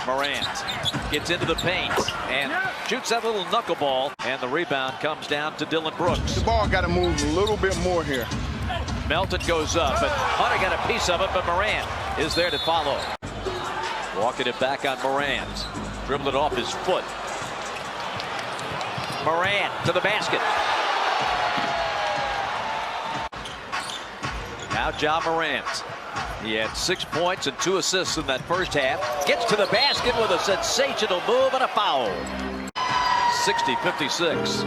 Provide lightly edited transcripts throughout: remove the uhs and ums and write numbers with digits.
Morant gets into the paint and shoots that little knuckleball, and the rebound comes down to Dillon Brooks. The ball got to move a little bit more here. Melton goes up, and Hunter got a piece of it, but Morant is there to follow. Walking it back on Morant. Dribbled it off his foot. Morant to the basket. Now Ja Morant. He had 6 points and 2 assists in that first half. Gets to the basket with a sensational move and a foul. 60-56.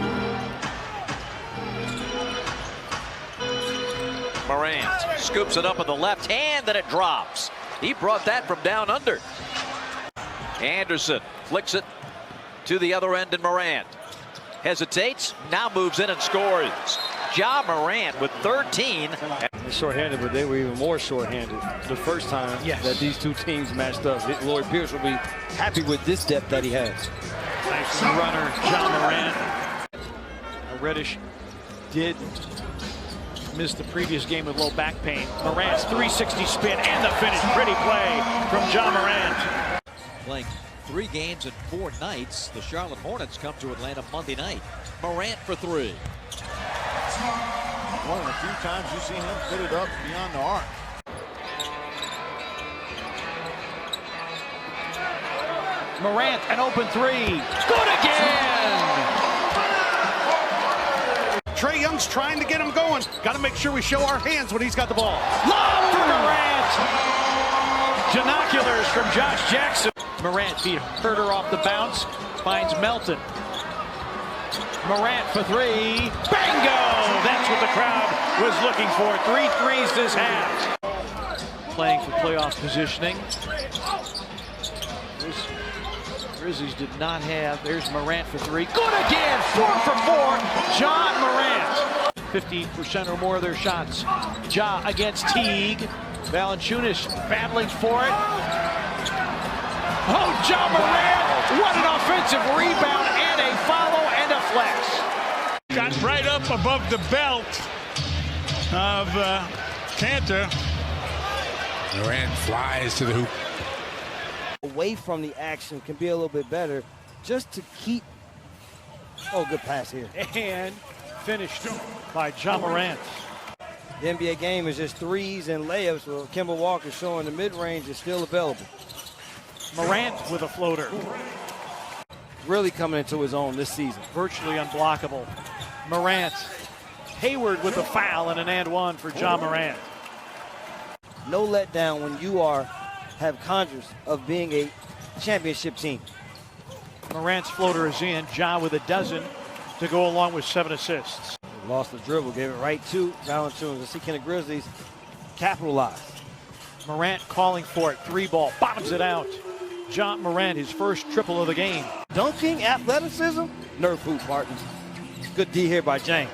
Morant scoops it up with the left hand, and it drops. He brought that from down under. Anderson flicks it to the other end, and Morant hesitates, now moves in and scores. Ja Morant with 13. They're short-handed, but they were even more short-handed the first time that these two teams matched up. Lloyd Pierce will be happy with this depth that he has. Nice runner, Ja Morant. Reddish did miss the previous game with low back pain. Morant's 360 spin and the finish. Pretty play from Ja Morant. Playing 3 games in 4 nights, the Charlotte Hornets come to Atlanta Monday night. Morant for 3. One of the few times you see him put it up beyond the arc. Morant, an open 3. Good again! Trae Young's trying to get him going. Got to make sure we show our hands when he's got the ball. Lob for Morant! Genoculars from Josh Jackson. Morant beat Herter off the bounce. Finds Melton. Morant for 3. Bingo! That's what the crowd was looking for. 3 threes this half. Playing for playoff positioning. Grizzlies did not have. There's Morant for 3. Good again! 4 for 4. Ja Morant. 50% or more of their shots. Ja against Teague. Valanciunas battling for it. Oh, Ja Morant! What an offensive rebound and a follow and a flex. Got right up above the belt of Cantor. Morant flies to the hoop. Away from the action can be a little bit better just to keep. Oh, good pass here. And finished by Ja Morant. The NBA game is just threes and layups. Well, Kemba Walker showing the mid-range is still available. Morant with a floater. Really coming into his own this season. Virtually unblockable. Morant. Hayward with a foul and an and one for Ja Morant. No letdown when you have conjures of being a championship team. Morant's floater is in. Ja with a dozen to go along with 7 assists. Lost the dribble, gave it right to Valanciunas. Let's see, can the Grizzlies capitalize? Morant calling for it. 3 ball. Bottoms it out. Ja Morant, his first triple of the game. Dunking, athleticism, nerve hoop, Martin. Good D here by James.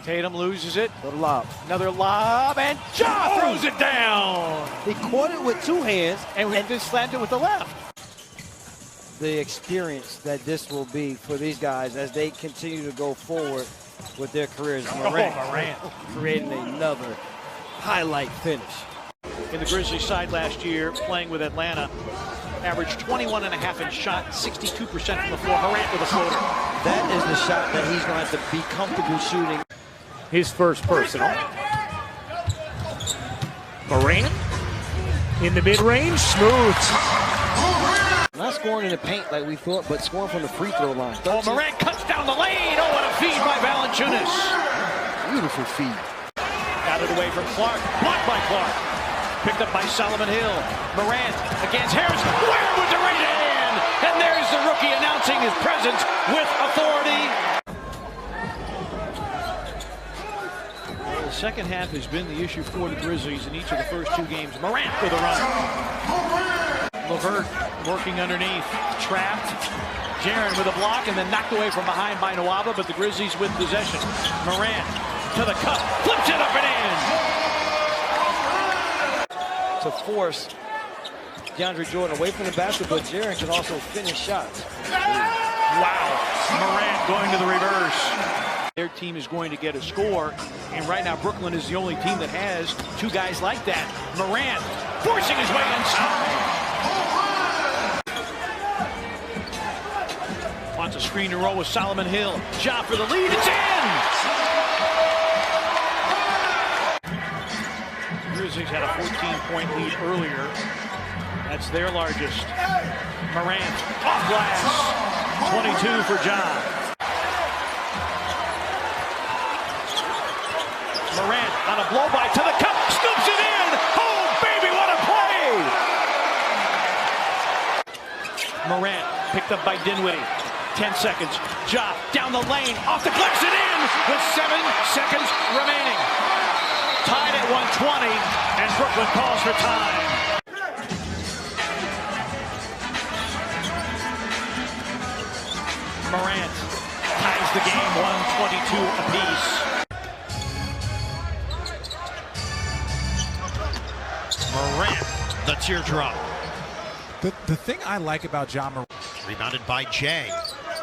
Tatum loses it. Little lob. Another lob, and Ja throws it down. He caught it with 2 hands. And just slammed it with the left. The experience that this will be for these guys as they continue to go forward with their careers. Morant creating another highlight finish. In the Grizzlies side last year, playing with Atlanta, averaged 21.5 in shot, 62% from the floor. Morant with a floater. That is the shot that he's going to have to be comfortable shooting. His first personal. Morant in the mid-range, smooth. Not scoring in the paint like we thought, but scoring from the free throw line. Oh, Morant cuts down the lane. Oh, what a feed by Valanciunas. Beautiful feed. Got it away from Clark. Blocked by Clark. Picked up by Solomon Hill. Morant against Harris. Where was the right hand? And there's the rookie announcing his presence with authority. Well, the second half has been the issue for the Grizzlies in each of the first 2 games. Morant with a run. LeVert working underneath. Trapped. Jaren with a block and then knocked away from behind by Nwaba, but the Grizzlies with possession. Morant to the cup. Flips it up and in. To force DeAndre Jordan away from the basket, but Jaren can also finish shots. Wow. Morant going to the reverse. Their team is going to get a score, and right now Brooklyn is the only team that has 2 guys like that. Morant forcing his way inside. wants a screen and roll with Solomon Hill. Ja for the lead. It's in! Grizzlies had a 14-point lead earlier. That's their largest. Morant off glass. 22 for Ja. Morant on a blow-by to the cup. Scoops it in! Oh, baby, what a play! Morant picked up by Dinwiddie. 10 seconds. Ja down the lane. Off the glass and in with 7 seconds remaining. Tied at 120, and Brooklyn calls for time. Morant ties the game, 122 apiece. Morant, the teardrop. The thing I like about Ja Morant. Rebounded by Jang.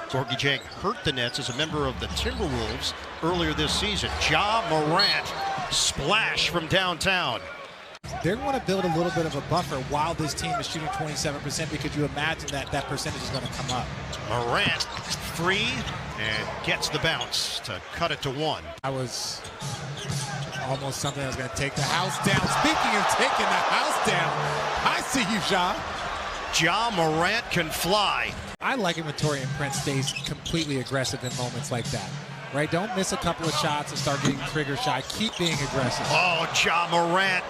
Gorgie Jang hurt the Nets as a member of the Timberwolves earlier this season. Ja Morant, splash from downtown. They're going to build a little bit of a buffer while this team is shooting 27% because you imagine that percentage is going to come up. Morant free and gets the bounce to cut it to 1. I was almost something that was going to take the house down. Speaking of taking the house down, I see you, Ja. Ja Morant can fly. I like it when Taurean Prince stays completely aggressive in moments like that. Right? Don't miss a couple of shots and start getting trigger shy. Keep being aggressive. Oh, Ja Morant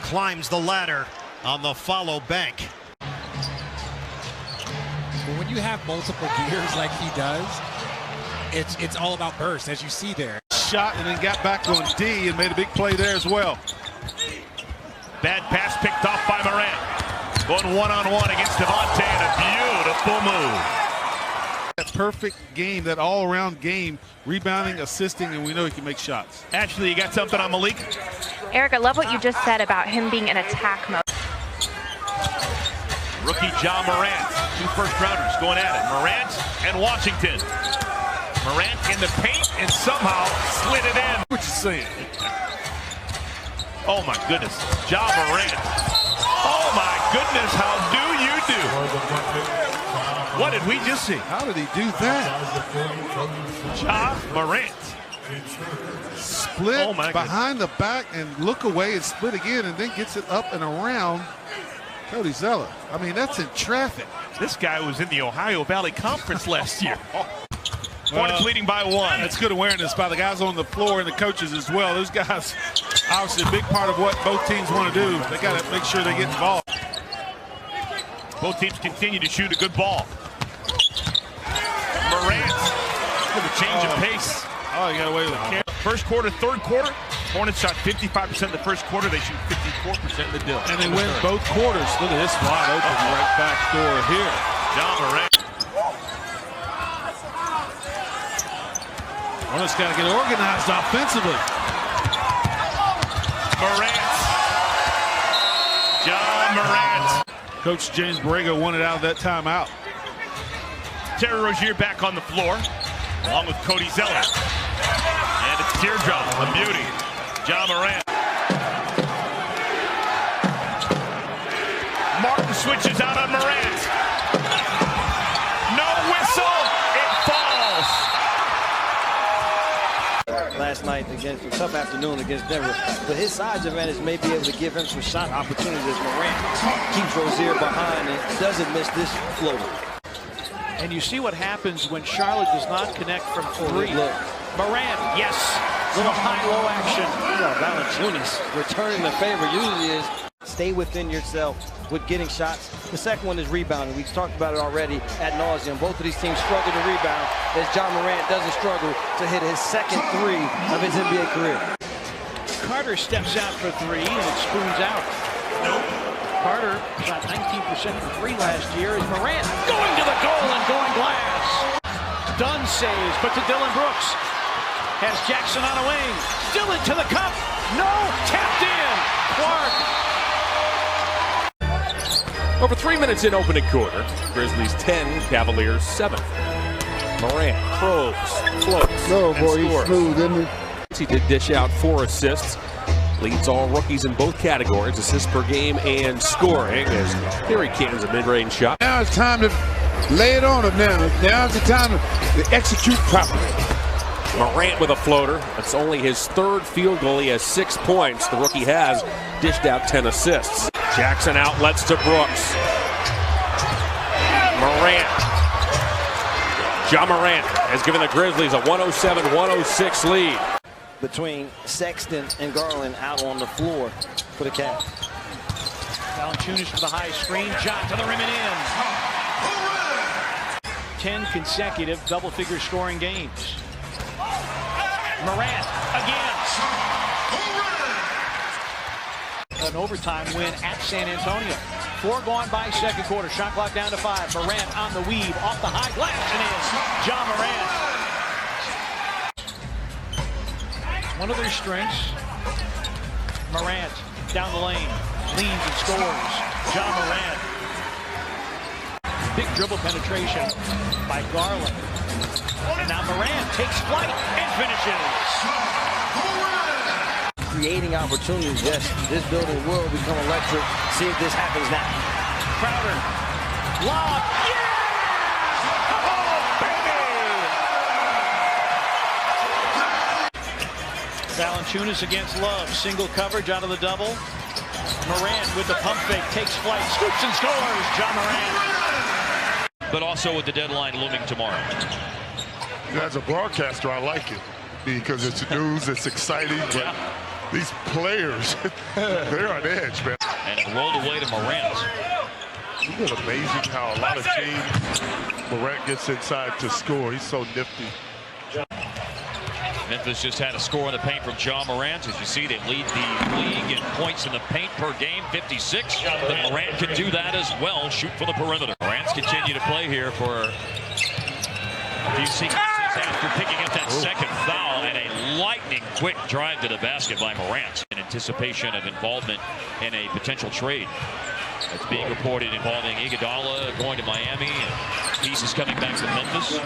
climbs the ladder on the follow bank. But when you have multiple gears like he does, it's all about burst, as you see there. Shot and then got back on D and made a big play there as well. Bad pass picked off by Morant. Going one-on-one against Devontae and a beautiful move. That perfect game, that all-around game, rebounding, assisting, and we know he can make shots. Ashley, you got something on Malik? Eric, I love what you just said about him being in attack mode. Rookie Ja Morant, 2 first-rounders going at it. Morant and Washington. Morant in the paint and somehow slid it in. What you saying? Oh my goodness, Ja Morant. Oh my goodness, how do you do? What did we just see? How did he do that? Ja Morant. Split behind the back and look away and split again and then gets it up and around Cody Zeller. I mean, that's in traffic. This guy was in the Ohio Valley Conference last year. Hornets leading by 1. That's good awareness by the guys on the floor and the coaches as well. Those guys, obviously a big part of what both teams want to do. They got to make sure they get involved. Both teams continue to shoot a good ball. Morant with a change of pace. Oh, you got away with it. First quarter, third quarter, Hornets shot 55% in the first quarter. They shoot 54% in the deal. And they win both quarters. Look at this wide open right back door here. Ja Morant. Hornets got to get organized offensively. Morant. Ja Morant. Coach James Borrego wanted out of that timeout. Terry Rozier back on the floor, along with Cody Zeller. And it's teardrop, a beauty. Ja Morant. Martin switches out on Morant. No whistle, it falls. Last night against a tough afternoon against Denver, but his size advantage may be able to give him some shot opportunities as Morant keeps Rozier behind and doesn't miss this floater. And you see what happens when Charlotte does not connect from 3. Look. Morant, yes, little high-low action. Valanciunas returning the favor usually is stay within yourself with getting shots. The second one is rebounding. We've talked about it already ad nauseum. Both of these teams struggle to rebound as Ja Morant doesn't struggle to hit his second 3 of his NBA career. Carter steps out for 3 and it spoons out. Carter shot 19% from 3 last year as Morant going to the goal and going glass. Dunn saves, but to Dylan Brooks. Has Jackson on a wing. Still into the cup. No, tapped in. Clark. Over 3 minutes in opening quarter. Grizzlies 10, Cavaliers 7. Morant probes, floats, No, boy, and he's smooth, isn't he? He did dish out 4 assists. Leads all rookies in both categories, assists per game and scoring, as here he cans a mid-range shot. Now it's time to Lay it on him now. Now's the time to execute properly. Morant with a floater. That's only his third field goal. He has 6 points. The rookie has dished out 10 assists. Jackson outlets to Brooks. Morant. Ja Morant has given the Grizzlies a 107-106 lead. Between Sexton and Garland out on the floor for the Cavs. Valanciunas for the high screen. Ja to the rim and in. 10 consecutive double-figure scoring games. Morant again. An overtime win at San Antonio. 4 gone by second quarter. Shot clock down to 5. Morant on the weave, off the high glass and in. Ja Morant. One of their strengths. Morant down the lane, leans and scores. Ja Morant. Big dribble penetration by Garland. And now Morant takes flight and finishes. Creating opportunities, yes. This building will become electric. See if this happens now. Crowder. Lob. Yeah! Oh, baby! Valanciunas against Love. Single coverage out of the double. Morant with the pump fake. Takes flight. Scoops and scores. Ja Morant. But also with the deadline looming tomorrow. As a broadcaster, I like it because it's news, it's exciting. But these players, they're on edge, man. And it rolled away to Morant. Isn't it amazing how a lot of teams, Morant gets inside to score. He's so nifty. Memphis just had a score in the paint from Ja Morant. As you see, they lead the league in points in the paint per game, 56. But Morant can do that as well, shoot for the perimeter. Morant's continue to play here for a few seconds after picking up that second foul, and a lightning quick drive to the basket by Morant in anticipation of involvement in a potential trade. That's being reported involving Iguodala going to Miami, and pieces coming back to Memphis.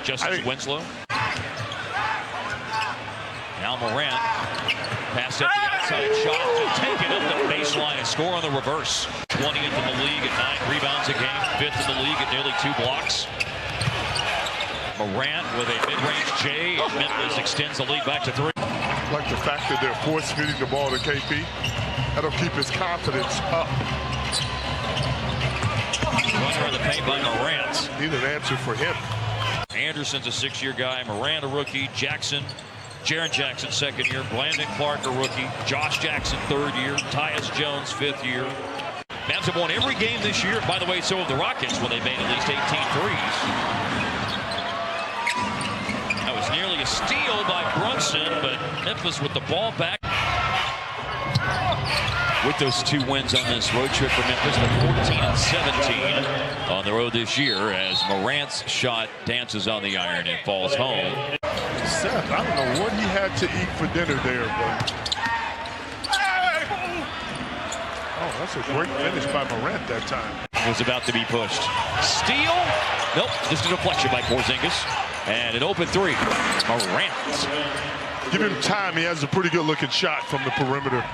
Justice Winslow. Now Morant pass up the outside shot to take it up the baseline and score on the reverse. 20th in the league at 9 rebounds a game, 5th in the league at nearly 2 blocks. Morant with a mid-range J. Memphis extends the lead back to 3. I like the fact that they're force-feeding the ball to KP. That'll keep his confidence up. Runner in the paint by Morant. Need an answer for him. Anderson's a 6-year guy. Morant a rookie. Jackson, Jaren Jackson 2nd year. Brandon Clark a rookie. Josh Jackson 3rd year. Tyus Jones 5th year. Mavs have won every game this year. By the way, so have the Rockets when they made at least 18 threes. That was nearly a steal by Brunson, but Memphis with the ball back. With those 2 wins on this road trip for Memphis, they're 14-17 on the road this year as Morant's shot dances on the iron and falls home. Seth, I don't know what he had to eat for dinner there, but oh, that's a great finish by Morant that time. Was about to be pushed. Steal? Nope, just a deflection by Porzingis. And an open 3. Morant. Give him time. He has a pretty good looking shot from the perimeter.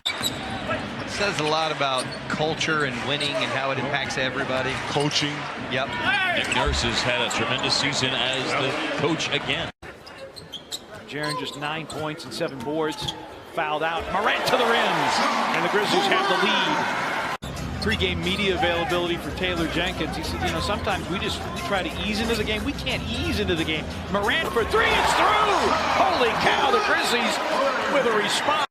It says a lot about culture and winning and how it impacts everybody. Coaching. Yep. Nick Nurse has had a tremendous season as the coach again. Jaren just 9 points and 7 boards. Fouled out. Morant to the rims. And the Grizzlies have the lead. Pre-game media availability for Taylor Jenkins. He said, you know, sometimes we try to ease into the game. We can't ease into the game. Morant for 3. It's through. Holy cow, the Grizzlies with a response.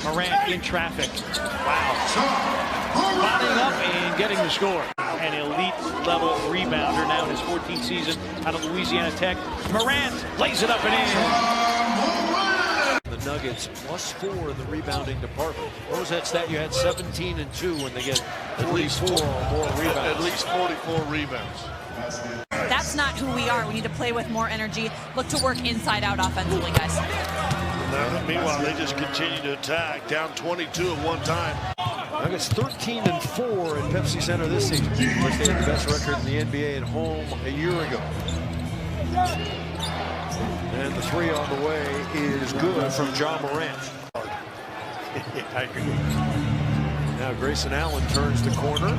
Morant in traffic. Wow. Botting up and getting the score. An elite level rebounder now in his 14th season out of Louisiana Tech. Morant lays it up and in. The Nuggets +4 in the rebounding department. What was that stat? You had 17 and 2 when they get at least 4 or more rebounds. At least 44 rebounds. That's not who we are. We need to play with more energy. Look to work inside out offensively, guys. Meanwhile, they just continue to attack. Down 22 at one time. Nuggets 13 and 4 at Pepsi Center this season. Of course, they had the best record in the NBA at home a year ago. And the 3 on the way is good from Ja Morant. I agree. Now Grayson Allen turns the corner.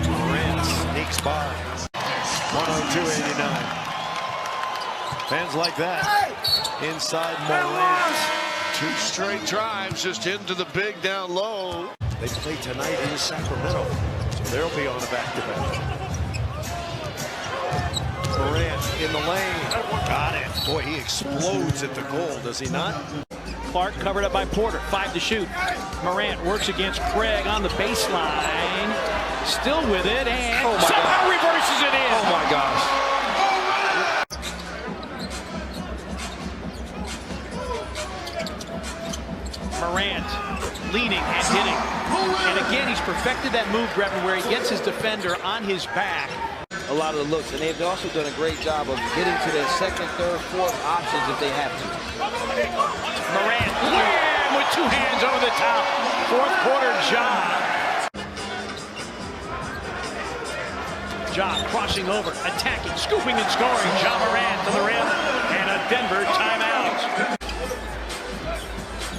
Morant sneaks by. 102.89. Fans like that. Inside Morant. 2 straight drives just into the big down low. They play tonight in Sacramento, so they'll be on a back-to-back. Morant in the lane. Got it. Boy, he explodes at the goal, does he not? Clark covered up by Porter. 5 to shoot. Morant works against Craig on the baseline. Still with it, and somehow reverses it in. Oh my gosh. Morant leading and hitting. And again, he's perfected that move, Grevin, where he gets his defender on his back. A lot of the looks, and they've also done a great job of getting to their second, third, fourth options if they have to. Morant, wham, with 2 hands over the top. Fourth quarter job. Ja crossing over, attacking, scooping and scoring. Ja Morant to the rim, and a Denver timeout.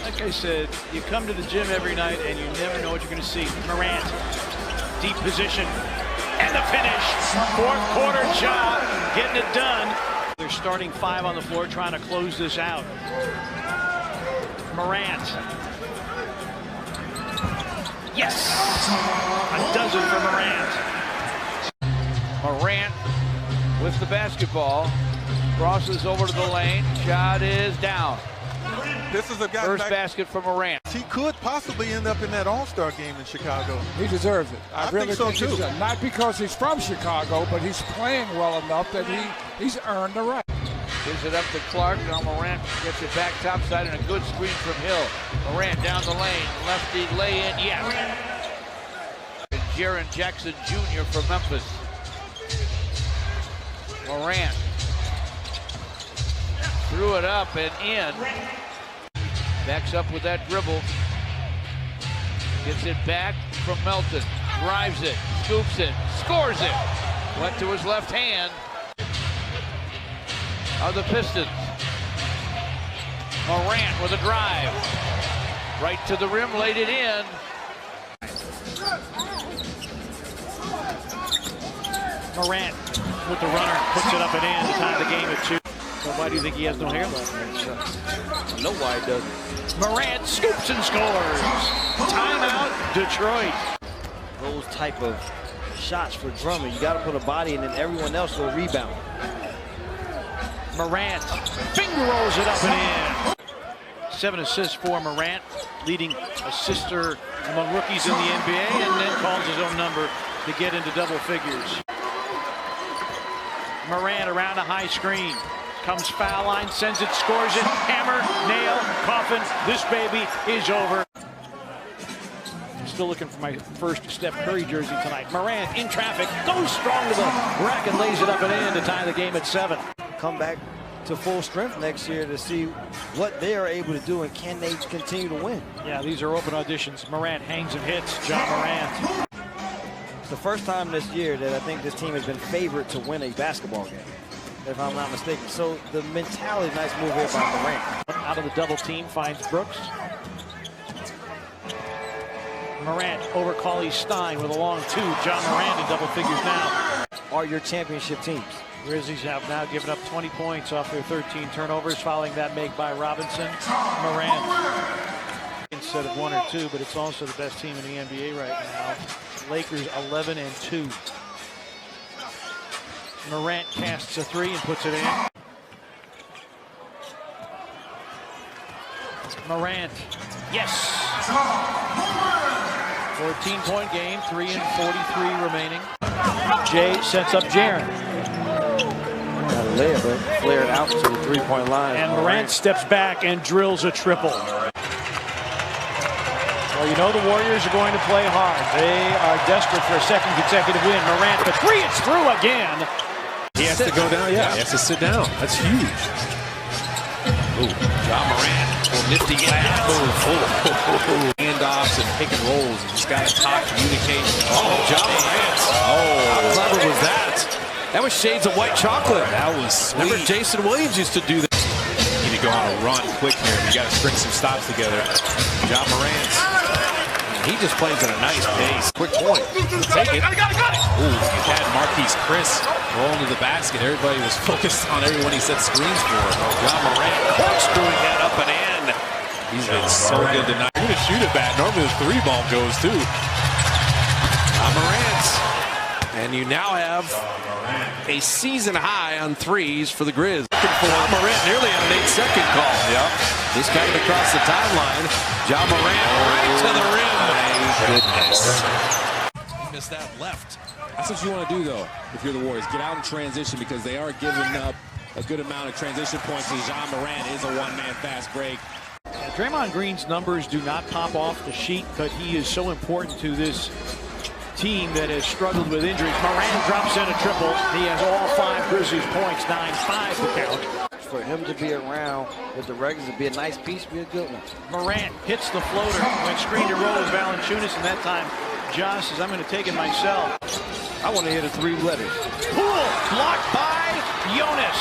Like I said, you come to the gym every night and you never know what you're going to see. Morant, deep position, and the finish. Fourth quarter job, getting it done. They're starting 5 on the floor, trying to close this out. Morant. Yes! A dozen for Morant. Morant with the basketball. Crosses over to the lane. Shot is down. This is a guy First basket for Morant. He could possibly end up in that All-Star game in Chicago. He deserves it. I think so too. Not because he's from Chicago, but he's playing well enough that he's earned the right. Gives it up to Clark. Now Morant gets it back topside and a good screen from Hill. Morant down the lane. Lefty lay-in, yes. And Jaren Jackson Jr. from Memphis. Morant threw it up and in. Backs up with that dribble. Gets it back from Melton. Drives it, scoops it, scores it. Went to his left hand. Of the Pistons. Morant with a drive. Right to the rim, laid it in. Morant with the runner, puts it up and in to tie the game at 2. So why do you think he has no hair left? I know why he doesn't. Morant scoops and scores. Timeout, Detroit. Those type of shots for Drummond, you got to put a body in, and everyone else will rebound. Morant finger rolls it up and in. 7 assists for Morant, leading assister among rookies in the NBA, and then calls his own number to get into double figures. Morant around a high screen. Comes foul line, sends it, scores it. Hammer, nail, coffin. This baby is over. I'm still looking for my first Steph Curry jersey tonight. Morant in traffic, goes strong to the rack and lays it up and in to tie the game at 7. Come back to full strength next year to see what they are able to do and can they continue to win. Yeah, these are open auditions. Morant hangs and hits. Ja Morant. It's the first time this year that I think this team has been favored to win a basketball game, if I'm not mistaken. So the mentality, nice move here by Morant. Out of the double team, finds Brooks. Morant over Cauley-Stein with a long 2. Ja Morant in double figures now. Are your championship teams. Grizzlies have now given up 20 points off their 13 turnovers, following that make by Robinson. Morant instead of 1 or 2, but it's also the best team in the NBA right now. Lakers 11 and 2. Morant casts a 3 and puts it in. Morant, yes. 14-point game, 3 and 43 remaining. Jay sets up Jaren. Got a layup, but flared out to the 3-point line. And Morant steps back and drills a triple. Well, you know the Warriors are going to play hard. They are desperate for a second consecutive win. Morant for 3, it's through again. He has to go down, yeah. He has to sit down. That's huge. Ooh, Ja Morant, nifty handoffs and pick and rolls. He's got to talk communication. Oh, Ja Morant. Oh, how clever was that? That was shades of white chocolate. That was sweet. Remember Jason Williams used to do that. You need to go on a run quick here. You got to string some stops together. Ja Morant He just plays at a nice pace. Quick point. Take it. Ooh, you had Marquise Chris rolling to the basket. Everybody was focused on everyone he set screens for. John Morant corkscrewing that up and in. He's been so good tonight. You're going to shoot it back. Normally the 3-ball goes too. John Morant. And you now have a season high on threes for the Grizz. John Morant nearly on an 8-second call. Yep. Just got it across the timeline. John Morant right to the rim. My goodness. He missed that left. That's what you want to do, though, if you're the Warriors. Get out in transition because they are giving up a good amount of transition points. And John Morant is a one-man fast break. Draymond Green's numbers do not pop off the sheet, but he is so important to this team that has struggled with injuries. Morant drops in a triple. He has all 5 Grizzlies points, 9-5 to count. For him to be around with the regulars, to be a nice piece, be a good one. Morant hits the floater, went screen to roll with Valanciunas, and that time Josh says, I'm going to take it myself. I want to hit a 3 letters. Poole blocked by Jonas.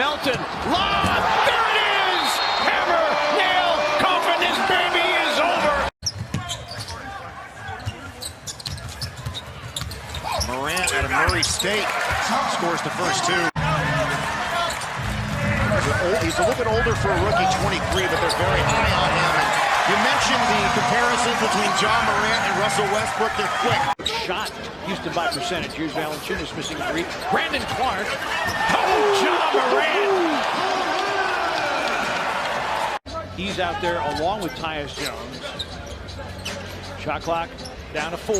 Melton, lob, there it is! Hammer, nail, coffin, this baby is over! Morant out of Murray State scores the first 2. He's a little bit older for a rookie, 23, but they're very high on him. You mentioned the comparisons between John Morant and Russell Westbrook. They're quick. Shot Houston by percentage. Here's Valanciunas missing 3. Brandon Clark. Oh, John Morant! He's out there along with Tyus Jones. Shot clock down to 4.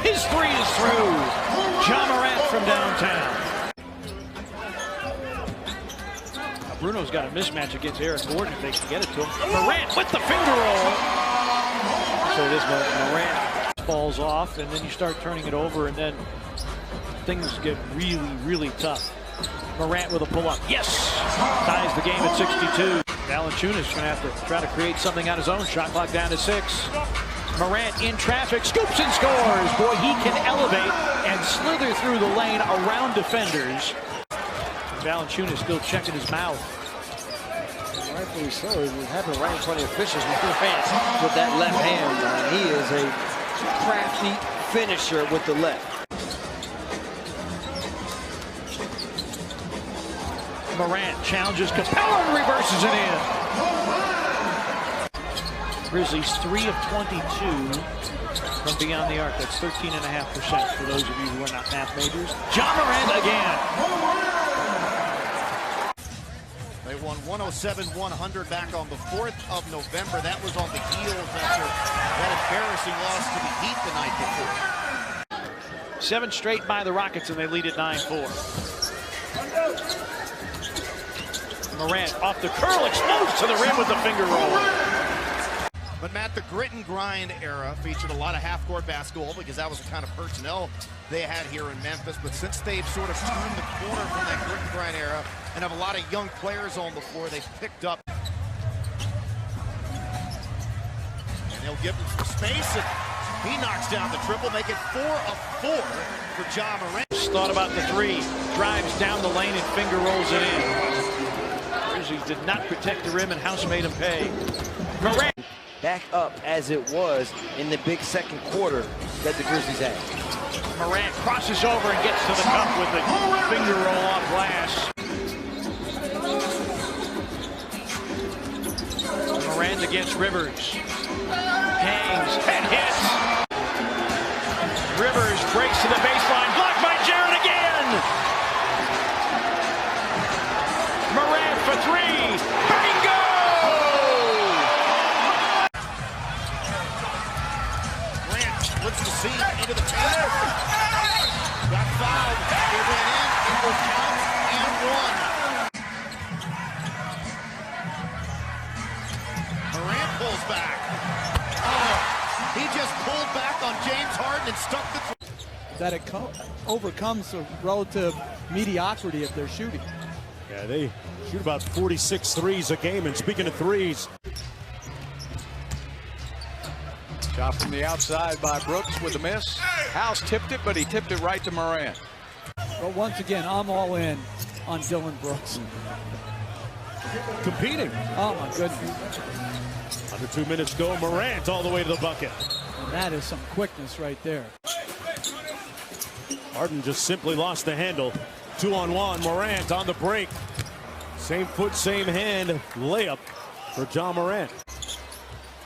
His 3 is through. John Morant from downtown. Bruno's got a mismatch against Eric Gordon if they can get it to him. Morant with the finger roll. So it is Morant falls off, and then you start turning it over, and then things get really, really tough. Morant with a pull-up. Yes! Ties the game at 62. Valanciunas is going to have to try to create something on his own. Shot clock down to 6. Morant in traffic, scoops and scores. Boy, he can elevate and slither through the lane around defenders. Valanciunas still checking his mouth. Rightfully so. He happened right in front of the officials with that left hand. He is a crafty finisher with the left. Morant challenges Capella and reverses it in. Grizzlies 3 of 22 from beyond the arc. That's 13.5% for those of you who are not math majors. John Morant again. They won 107-100 back on the 4th of November. That was on the heels after that embarrassing loss to the Heat the night before. 7 straight by the Rockets, and they lead at 9-4. Morant off the curl, explodes to the rim with the finger roll. But Matt, the grit and grind era featured a lot of half-court basketball because that was the kind of personnel they had here in Memphis. But since they've sort of turned the corner from that grit and grind era and have a lot of young players on the floor, they've picked up. And they'll give him some space, and he knocks down the triple, make it 4 of 4 for John Morant. Thought about the 3, drives down the lane and finger rolls it in. Grizzlies did not protect the rim, and House made him pay. Morant. Back up as it was in the big second quarter that the Grizzlies had. Morant crosses over and gets to the cup with the finger roll off glass. Morant against Rivers. Hangs and hits. Rivers breaks to the baseline. Blocked by Jarrett again. Morant for 3. Bingo! Puts the seam into the paint. Got fouled. It went in. It will count and 1. Morant pulls back. Oh, he just pulled back on James Harden and stuck the. That it overcomes the relative mediocrity of their shooting. Yeah, they shoot about 46 threes a game. And speaking of threes, shot from the outside by Brooks with a miss. House tipped it, but he tipped it right to Morant. But once again, I'm all in on Dylan Brooks. competing. Oh, my goodness. Under 2 minutes to go. Morant all the way to the bucket. And that is some quickness right there. Harden just simply lost the handle. 2-on-1. Morant on the break. Same foot, same hand. Layup for John Morant.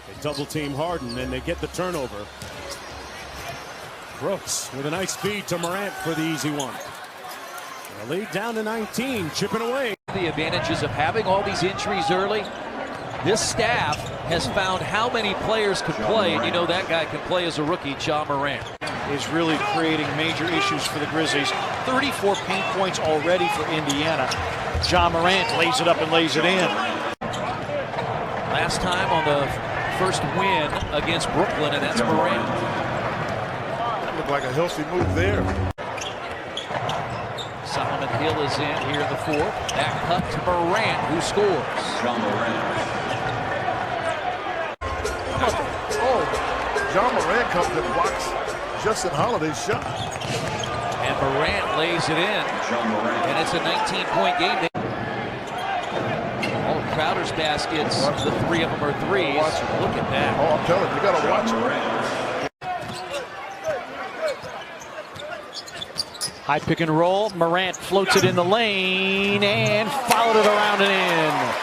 They double team Harden and they get the turnover. Brooks with a nice feed to Morant for the easy one. And the lead down to 19, chipping away. The advantages of having all these injuries early. This staff has found how many players can play, and you know that guy can play as a rookie, John Morant. Is really creating major issues for the Grizzlies. 34 paint points already for Indiana. John Morant lays it up and lays it in. Last time on the first win against Brooklyn, and that's Morant. That looked like a healthy move there. Solomon Hill is in here in the fourth. That cut to Morant, who scores. John Morant. Oh, John Morant comes and blocks Justin Holiday's shot. And Morant lays it in. And it's a 19-point game. All of Crowder's baskets, the three of them are threes. Look at that. Oh, I'm telling you, you got to watch it. High pick and roll. Morant floats it in the lane and followed it around and in.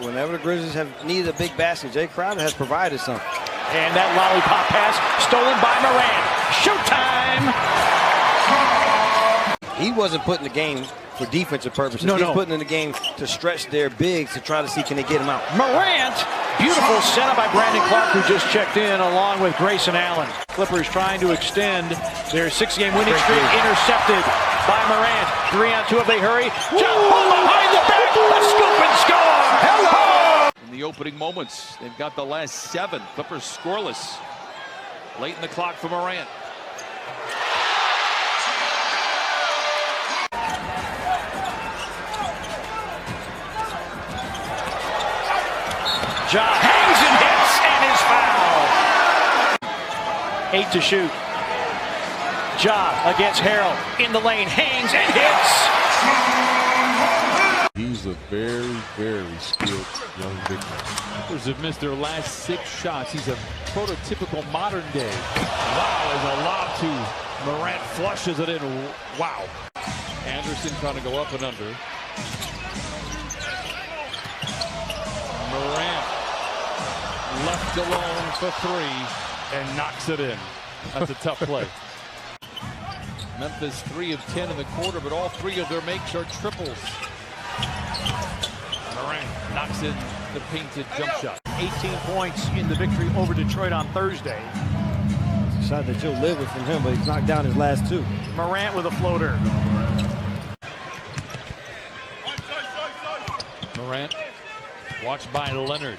Whenever the Grizzlies have needed a big basket, Jay Crowder has provided something. And that lollipop pass stolen by Morant. Showtime! He wasn't put in the game for defensive purposes. He's putting in the game to stretch their bigs to try to see can they get him out. Morant! Beautiful setup by Brandon Clark, who just checked in along with Grayson Allen. Clippers trying to extend their 6-game winning streak, intercepted by Morant. 3-on-2 if they hurry. Jump ball behind the back, a scoop and score! Hello! In the opening moments, they've got the last 7. Clippers scoreless. Late in the clock for Morant. Ja hangs and hits and is fouled. 8 to shoot. Ja against Harrell in the lane, hangs and hits. He's a very, very skilled young big man. Clippers have missed their last 6 shots. He's a prototypical modern day. Wow, there's a lob to Morant, flushes it in. Wow. Anderson trying to go up and under. Morant left alone for 3 and knocks it in. That's a tough play. Memphis 3 of 10 in the quarter, but all 3 of their makes are triples. Morant knocks in the painted jump shot. 18 points in the victory over Detroit on Thursday. It's a shot that you'll live with from him, but he's knocked down his last 2. Morant with a floater. Morant, watched by Leonard.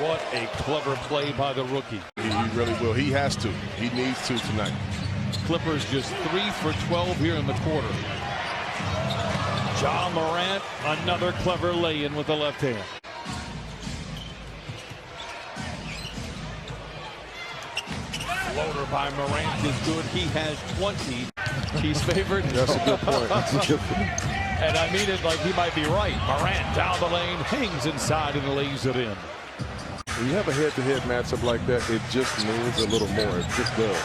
What a clever play by the rookie. He really will. He has to. He needs to tonight. Clippers just 3 for 12 here in the quarter. Ja Morant, another clever lay-in with the left hand. Floater by Morant is good. He has 20. He's favored. That's a good point. And I mean it like he might be right. Morant down the lane, hangs inside and lays it in. When you have a head-to-head matchup like that, it just means a little more. It just does.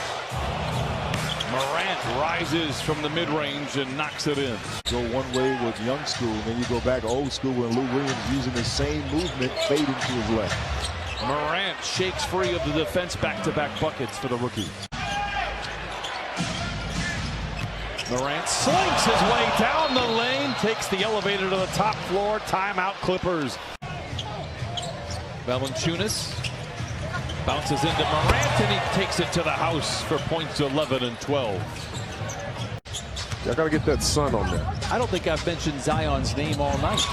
Morant rises from the mid-range and knocks it in. Go one way with young school, then you go back old school when Lou Williams using the same movement, fading to his left. Morant shakes free of the defense, back-to-back buckets for the rookie. Morant slinks his way down the lane, takes the elevator to the top floor. Timeout Clippers. Valanciunas bounces into Morant and he takes it to the house for points 11 and 12. Y'all got to get that sun on there. I don't think I've mentioned Zion's name all night.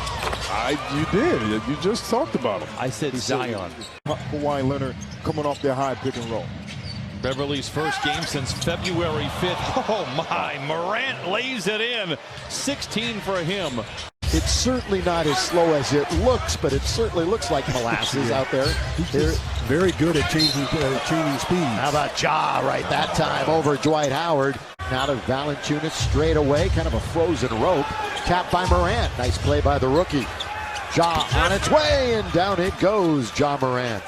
You did. You just talked about him. I said Zion. Kawhi Leonard coming off their high pick and roll. Beverly's first game since February 5th. Oh my, Morant lays it in. 16 for him. It's certainly not as slow as it looks, but it certainly looks like molasses out there. They're very good at changing speed. How about Ja right that time over Dwight Howard. Now to Valanciunas straight away, kind of a frozen rope. Tapped by Morant. Nice play by the rookie. Ja on its way, and down it goes, Ja Morant.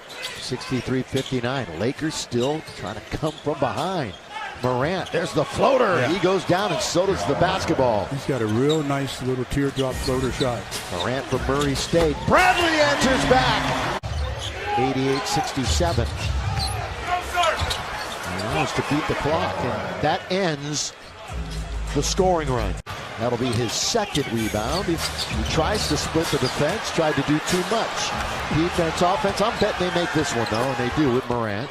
63-59. Lakers still trying to come from behind. Morant, there's the floater. Yeah. He goes down, and so does the basketball. He's got a real nice little teardrop floater shot. Morant from Murray State. Bradley answers back. 88-67. He wants to beat the clock, and that ends the scoring run. That'll be his second rebound. He tries to split the defense, tried to do too much. Defense, offense, I'm betting they make this one, though, and they do with Morant.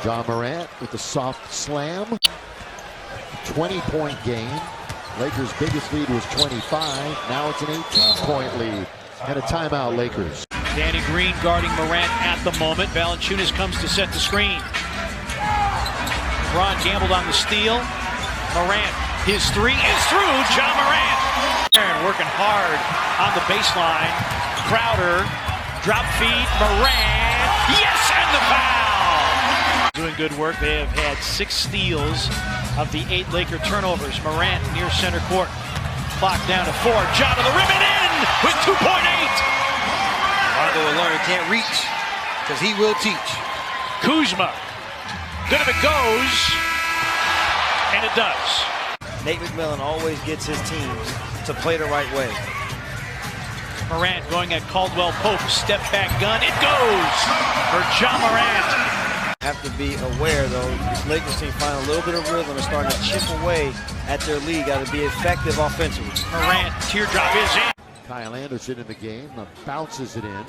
Ja Morant with the soft slam. 20-point game. Lakers' biggest lead was 25. Now it's an 18-point lead. And a timeout, Lakers. Danny Green guarding Morant at the moment. Valanciunas comes to set the screen. Ron gambled on the steal. Morant, his three is through. Ja Morant working hard on the baseline. Crowder, drop feed, Morant, yes, and the foul! Doing good work. They have had 6 steals of the 8 Laker turnovers. Morant near center court. Clock down to 4. Ja to the rim and in with 2.8. Margo will learn he can't reach because he will teach. Kuzma. Good if it goes. And it does. Nate McMillan always gets his teams to play the right way. Morant going at Caldwell Pope. Step back gun. It goes for Ja Morant. Have to be aware, though, this Lakers team find a little bit of rhythm and starting to chip away at their lead. Got to be effective offensively. Morant, teardrop is in. Kyle Anderson in the game, bounces it in.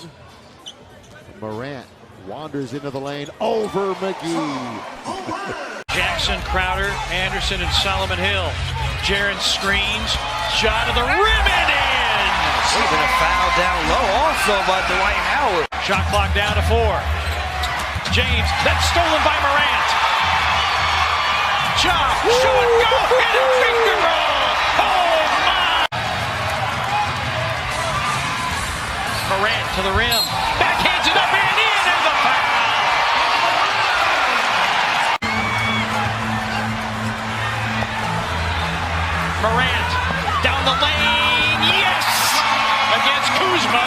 Morant wanders into the lane over McGee. Jackson, Crowder, Anderson, and Solomon Hill. Jaren screens. Shot to the rim and in. Even a foul down low also by Dwight Howard. Shot clock down to 4. James, that's stolen by Morant. Ja, shot, go, and a finger roll. Oh my! Morant to the rim. Backhands it up and in, and the foul. Morant down the lane, yes! Against Kuzma.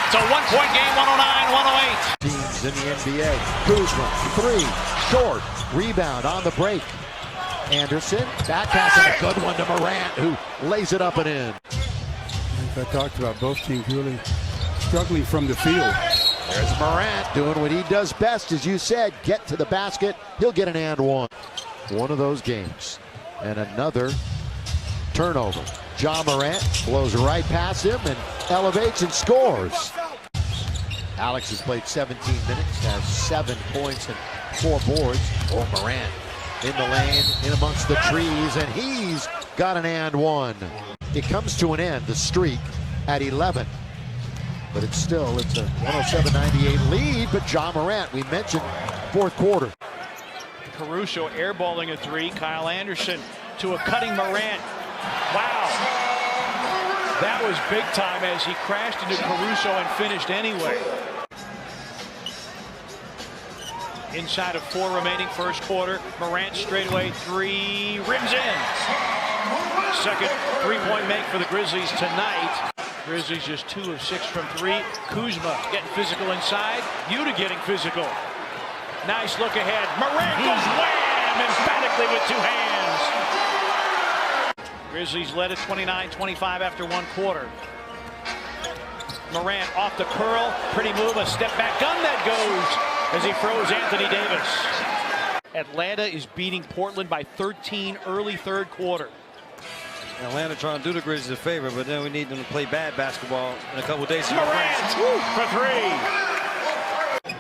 It's a 1-point game, 109-108. Teams in the NBA. Kuzma, 3, short, rebound on the break. Anderson, back pass, and a good one to Morant, who lays it up and in. I talked about both teams really struggling from the field. There's Morant doing what he does best, as you said, get to the basket. He'll get an and one. One of those games. And another turnover. Ja Morant blows right past him and elevates and scores. Alex has played 17 minutes, has 7 points and 4 boards. Oh, Morant in the lane, in amongst the trees, and he's got an and one. It comes to an end, the streak at 11. But it's a 107-98 lead, but Ja Morant, we mentioned fourth quarter. Caruso airballing a 3. Kyle Anderson to a cutting Morant. Wow. That was big time as he crashed into Caruso and finished anyway. Inside of 4 remaining first quarter. Morant straightaway 3, rims in. Second 3-point make for the Grizzlies tonight. Grizzlies just 2 of 6 from 3. Kuzma getting physical inside. Yuta getting physical. Nice look ahead. Morant goes wham emphatically with 2 hands. Grizzlies led at 29-25 after 1 quarter. Morant off the curl. Pretty move. A step back gun that goes as he throws Anthony Davis. Atlanta is beating Portland by 13 early third quarter. Atlanta trying to do the Grizzlies a favor, but then we need them to play bad basketball in a couple of days. Morant for 3.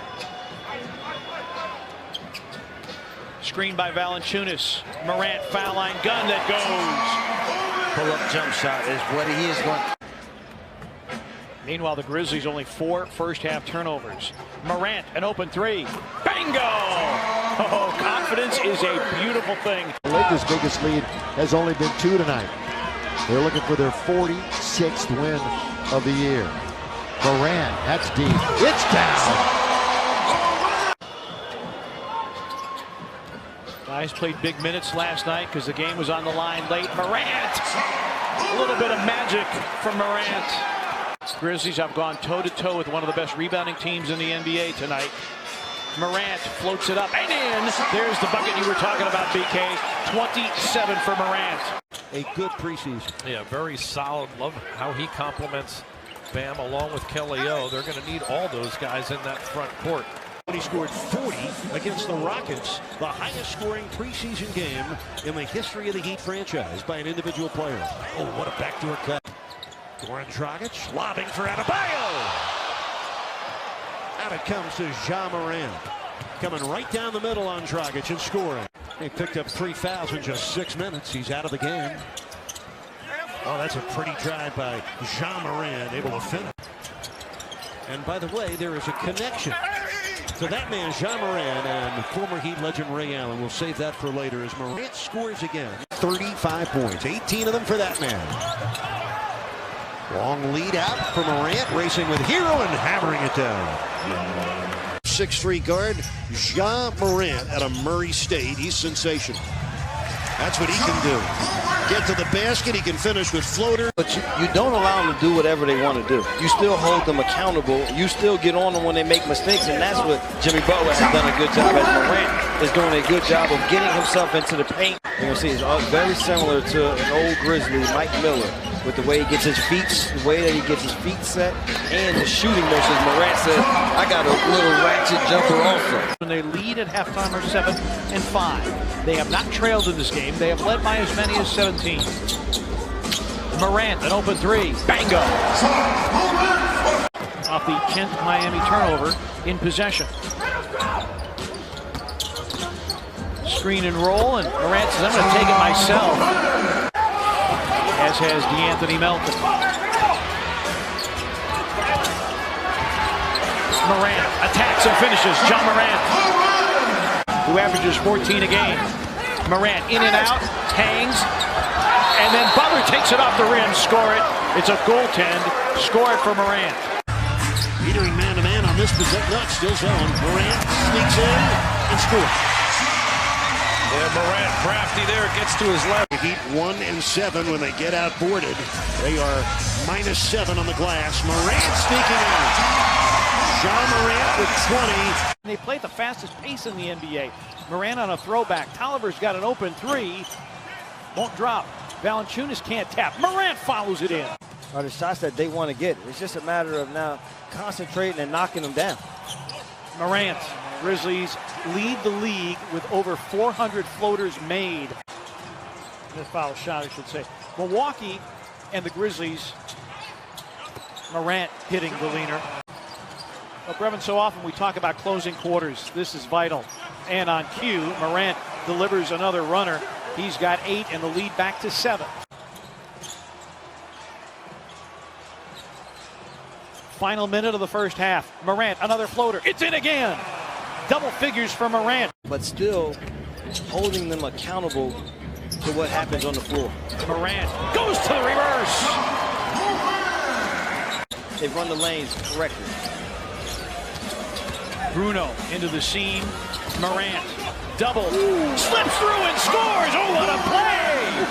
Screen by Valanciunas. Morant foul line gun that goes. Pull-up jump shot is what he is going. Meanwhile, the Grizzlies only 4 first-half turnovers. Morant, an open 3. Bingo! Oh, confidence is a beautiful thing. The Lakers' biggest lead has only been 2 tonight. They're looking for their 46th win of the year. Morant, that's deep. It's down. guys played big minutes last night because the game was on the line late. Morant! A little bit of magic from Morant. Grizzlies have gone toe-to-toe with one of the best rebounding teams in the NBA tonight. Morant floats it up and in. There's the bucket you were talking about, BK. 27 for Morant. A good preseason. Yeah, very solid. Love how he complements Bam along with Kelly O. They're going to need all those guys in that front court. He scored 40 against the Rockets, the highest scoring preseason game in the history of the Heat franchise by an individual player. Oh, what a backdoor cut. Goran Dragic lobbing for Adebayo. Out it comes to Ja Morant. Coming right down the middle on Dragic and scoring. He picked up 3 fouls in just 6 minutes. He's out of the game. Oh, that's a pretty drive by Ja Morant, able to finish. And by the way, there is a connection. So that man, Ja Morant, and former Heat legend Ray Allen. We'll save that for later as Morant scores again. 35 points, 18 of them for that man. Long lead out for Morant, racing with Hero and hammering it down. 6'3" guard, Ja Morant out of Murray State. He's sensational. That's what he can do. Get to the basket, he can finish with floater. But you don't allow them to do whatever they want to do. You still hold them accountable. You still get on them when they make mistakes, and that's what Jimmy Butler has done a good job as Morant is doing a good job of getting himself into the paint. You're going to see it's very similar to an old Grizzly, Mike Miller, with the way he gets his feet, the way that he gets his feet set, and the shooting motions. Morant said, I got a little ratchet jumper also. When they lead at halftime are 7-5. They have not trailed in this game. They have led by as many as 17. Morant, an open three. Bango! Off the Kent-Miami turnover in possession. Screen and roll, and Morant says, I'm going to take it myself. As has DeAnthony Melton. Morant attacks and finishes. Ja Morant, who averages 14 a game. Morant in and out, hangs, and then Butler takes it off the rim, score it. It's a goaltend, score it for Morant. Petering man-to-man on this possession, no, it's still zone. Morant sneaks in and scores. Yeah, Morant crafty there, gets to his left. Heat 1-7 when they get outboarded. They are -7 on the glass. Morant sneaking out. Ja Morant with 20. They play at the fastest pace in the NBA. Morant on a throwback. Tolliver's got an open three. Won't drop. Valanciunas can't tap. Morant follows it in. Are the shots that they want to get. It's just a matter of now concentrating and knocking them down. Morant. Grizzlies lead the league with over 400 floaters made. The foul shot, I should say. Milwaukee and the Grizzlies. Morant hitting the leaner. But Brevin, so often we talk about closing quarters. This is vital. And on cue, Morant delivers another runner. He's got 8 and the lead back to 7. Final minute of the first half. Morant, another floater. It's in again. Double figures for Morant. But still holding them accountable to what happens on the floor. Morant goes to the reverse. They run the lanes correctly. Bruno into the seam. Morant double. Slips through and scores. Oh, what a play!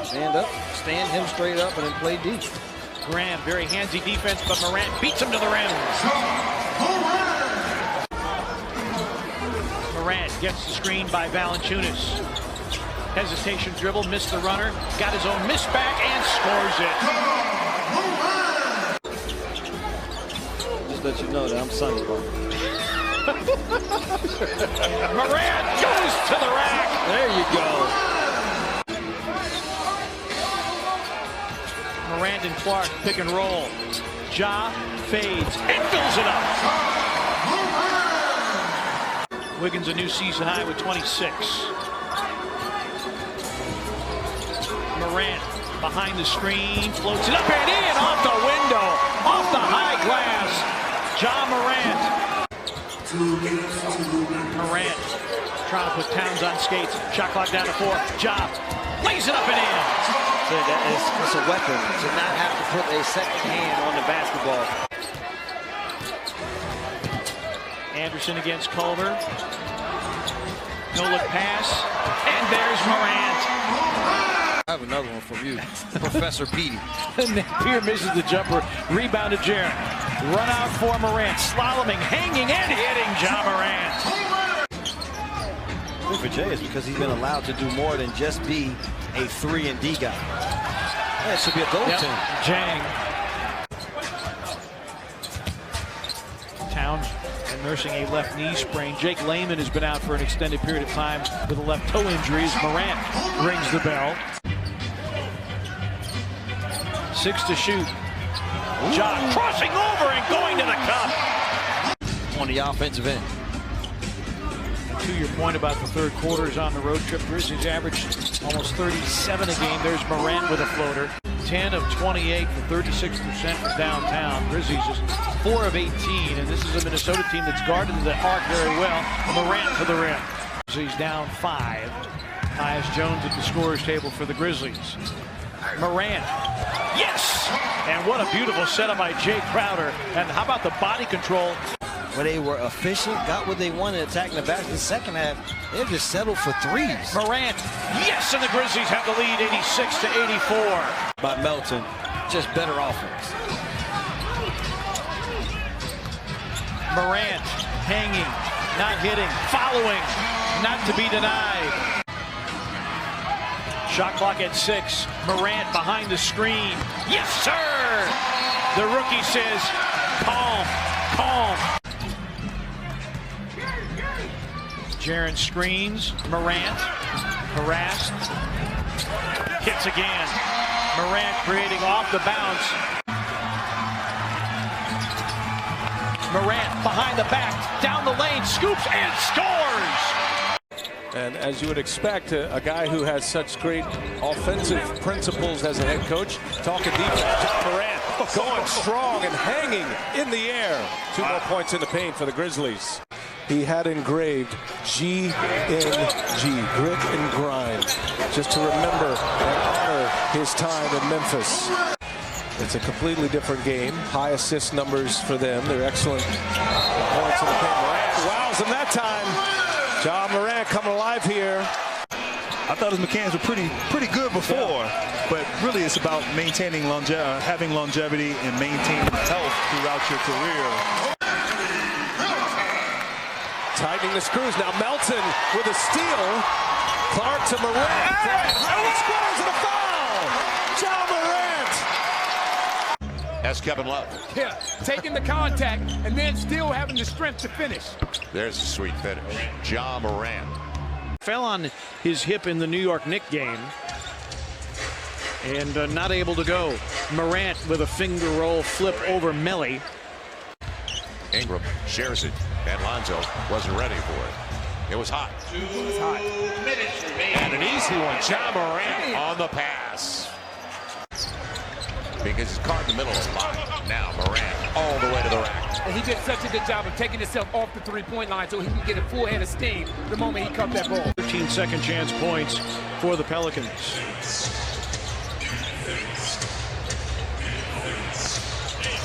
Stand up, stand him straight up, and then play deep. Graham, very handsy defense, but Morant beats him to the rim. Morant gets the screen by Valanciunas. Hesitation dribble, missed the runner, got his own miss back and scores it. Just let you know that I'm Sonny, bro. Morant goes to the rack. There you go. Morant and Clark pick and roll. Ja fades and fills it up. Wiggins a new season high with 26. Morant behind the screen, floats it up and in, off the window, off the high glass. Ja Morant. Morant trying to put Towns on skates. Shot clock down to 4. Ja lays it up and in. So it's a weapon to not have to put a second hand on the basketball. Anderson against Culver. No-look pass, and there's Morant. I have another one from you, Professor Petey. Napier misses the jumper, rebounded Jaren. Run out for Morant, slaloming, hanging, and hitting Ja Morant. For Jay is because he's been allowed to do more than just be a 3-and-D guy. Yeah, it should be a goaltender. Jang. Towns nursing a left knee sprain. Jake Layman has been out for an extended period of time with a left toe injury as Morant rings the bell. 6 to shoot. Ja crossing over and going to the cup. On the offensive end. To your point about the third quarters on the road trip, Grizzlies averaged almost 37 a game. There's Morant with a floater. 10 of 28 for 36% from downtown. Grizzlies is 4 of 18, and this is a Minnesota team that's guarded the arc very well. Morant to the rim. Grizzlies down 5. Tyus Jones at the scorer's table for the Grizzlies. Morant. Yes! And what a beautiful setup by Jay Crowder. And how about the body control? Where they were efficient, got what they wanted, attacking the basket. The second half, they just settled for threes. Morant, yes, and the Grizzlies have the lead, 86 to 84. By Melton, just better offense. Morant hanging, not hitting, following, not to be denied. Shot clock at 6. Morant behind the screen. Yes, sir! The rookie says, calm, calm. Jaren screens. Morant harassed. Hits again. Morant creating off the bounce. Morant behind the back, down the lane, scoops and scores! And as you would expect, a guy who has such great offensive principles as a head coach, talking defense. Ja Morant going strong and hanging in the air. 2 more points in the paint for the Grizzlies. He had engraved GNG, grit and grind, just to remember and honor his time in Memphis. It's a completely different game. High assist numbers for them. They're excellent points in the paint. Morant wows him that time. Ja Morant coming alive here. I thought his mechanics were pretty good before, but really it's about maintaining having longevity and maintaining health throughout your career. Tightening the screws now. Melton with a steal. Clark to Morant. He scores and a foul. Ja Morant. That's Kevin Love. Yeah, taking the contact and then still having the strength to finish. There's a sweet finish. Ja Morant. Fell on his hip in the New York Knicks game and not able to go. Morant with a finger roll flip over Melly. Ingram shares it, and Lonzo wasn't ready for it. It was hot. 2 minutes remaining. And an easy one. Ja Morant on the pass. Because he's caught in the middle of the lot. Now Morant all the way to the rack. And he did such a good job of taking himself off the three-point line so he can get a full head of steam the moment he caught that ball. 13 second chance points for the Pelicans.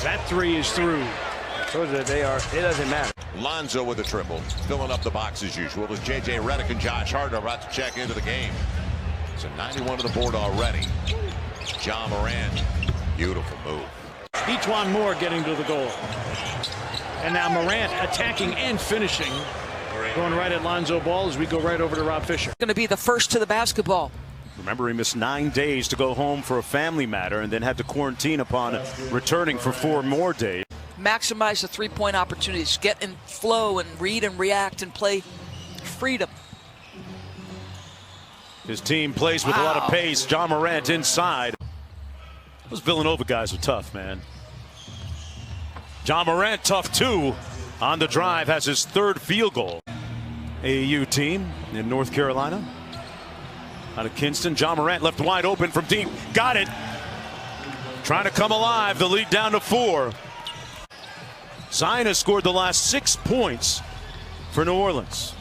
That 3 is through. So that it doesn't matter. Lonzo with a triple, filling up the box as usual with J.J. Redick and Josh Hart about to check into the game. So 91 to the board already. Ja Morant, beautiful move. Etuan Moore getting to the goal. And now Morant attacking and finishing. Going right at Lonzo Ball as we go right over to Rob Fisher. Going to be the first to the basketball. Remember, he missed 9 days to go home for a family matter and then had to quarantine upon returning for 4 more days. Maximize the three-point opportunities. Get in flow and read and react and play freedom. His team plays with a lot of pace. Ja Morant inside. Those Villanova guys are tough, man. Ja Morant, tough too. On the drive, has his 3rd field goal. AAU team in North Carolina. Out of Kinston, Ja Morant left wide open from deep. Got it. Trying to come alive. The lead down to 4. Zion has scored the last 6 points for New Orleans.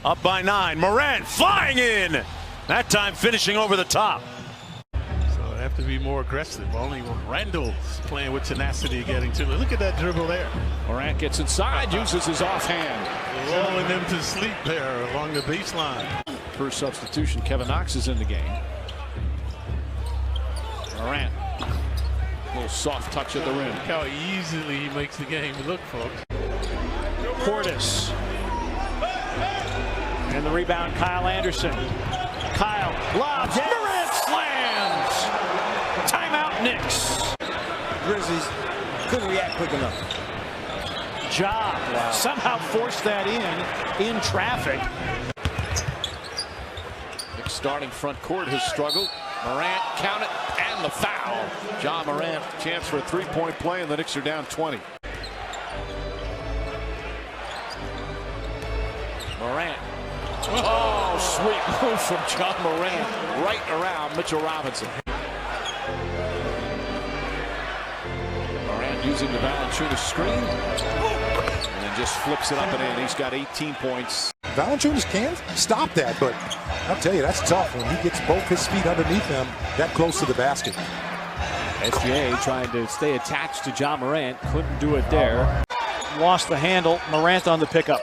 Up by 9. Morant flying in. That time finishing over the top. So have to be more aggressive. Only Randall's playing with tenacity, getting to it. Look at that dribble there. Morant gets inside, uses his offhand. Rolling them to sleep there along the baseline. First substitution, Kevin Knox is in the game. Morant. A little soft touch at the rim. Look how easily he makes the game look, folks. Portis. And the rebound, Kyle Anderson. Kyle lobs. Morant slams. Timeout, Knicks. Grizzlies couldn't react quick enough. Ja somehow forced that in traffic. Knicks starting front court has struggled. Morant, count it, and the foul. Ja Morant, chance for a three-point play, and the Knicks are down 20. Morant. Oh, sweet move from Ja Morant, right around Mitchell Robinson. Morant using the Valanciunas screen, and then just flips it up and in. He's got 18 points. Valanciunas can stop that, but I'll tell you, that's tough when he gets both his feet underneath him that close to the basket. SGA trying to stay attached to Ja Morant. Couldn't do it there. Lost the handle. Morant on the pickup.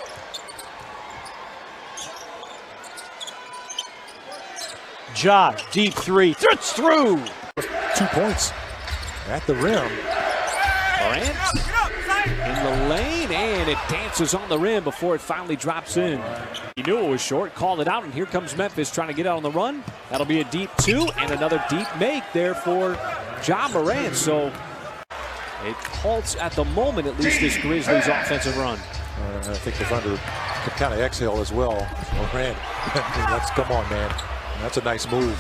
Ja, deep three. It's through. 2 points at the rim. Morant in the lane, and it dances on the rim before it finally drops in. He knew it was short, called it out, and here comes Memphis trying to get out on the run. That'll be a deep two and another deep make there for Ja Morant. So it halts at the moment, at least, this Grizzlies offensive run. I think the Thunder could kind of exhale as well. Morant, come on, man. That's a nice move.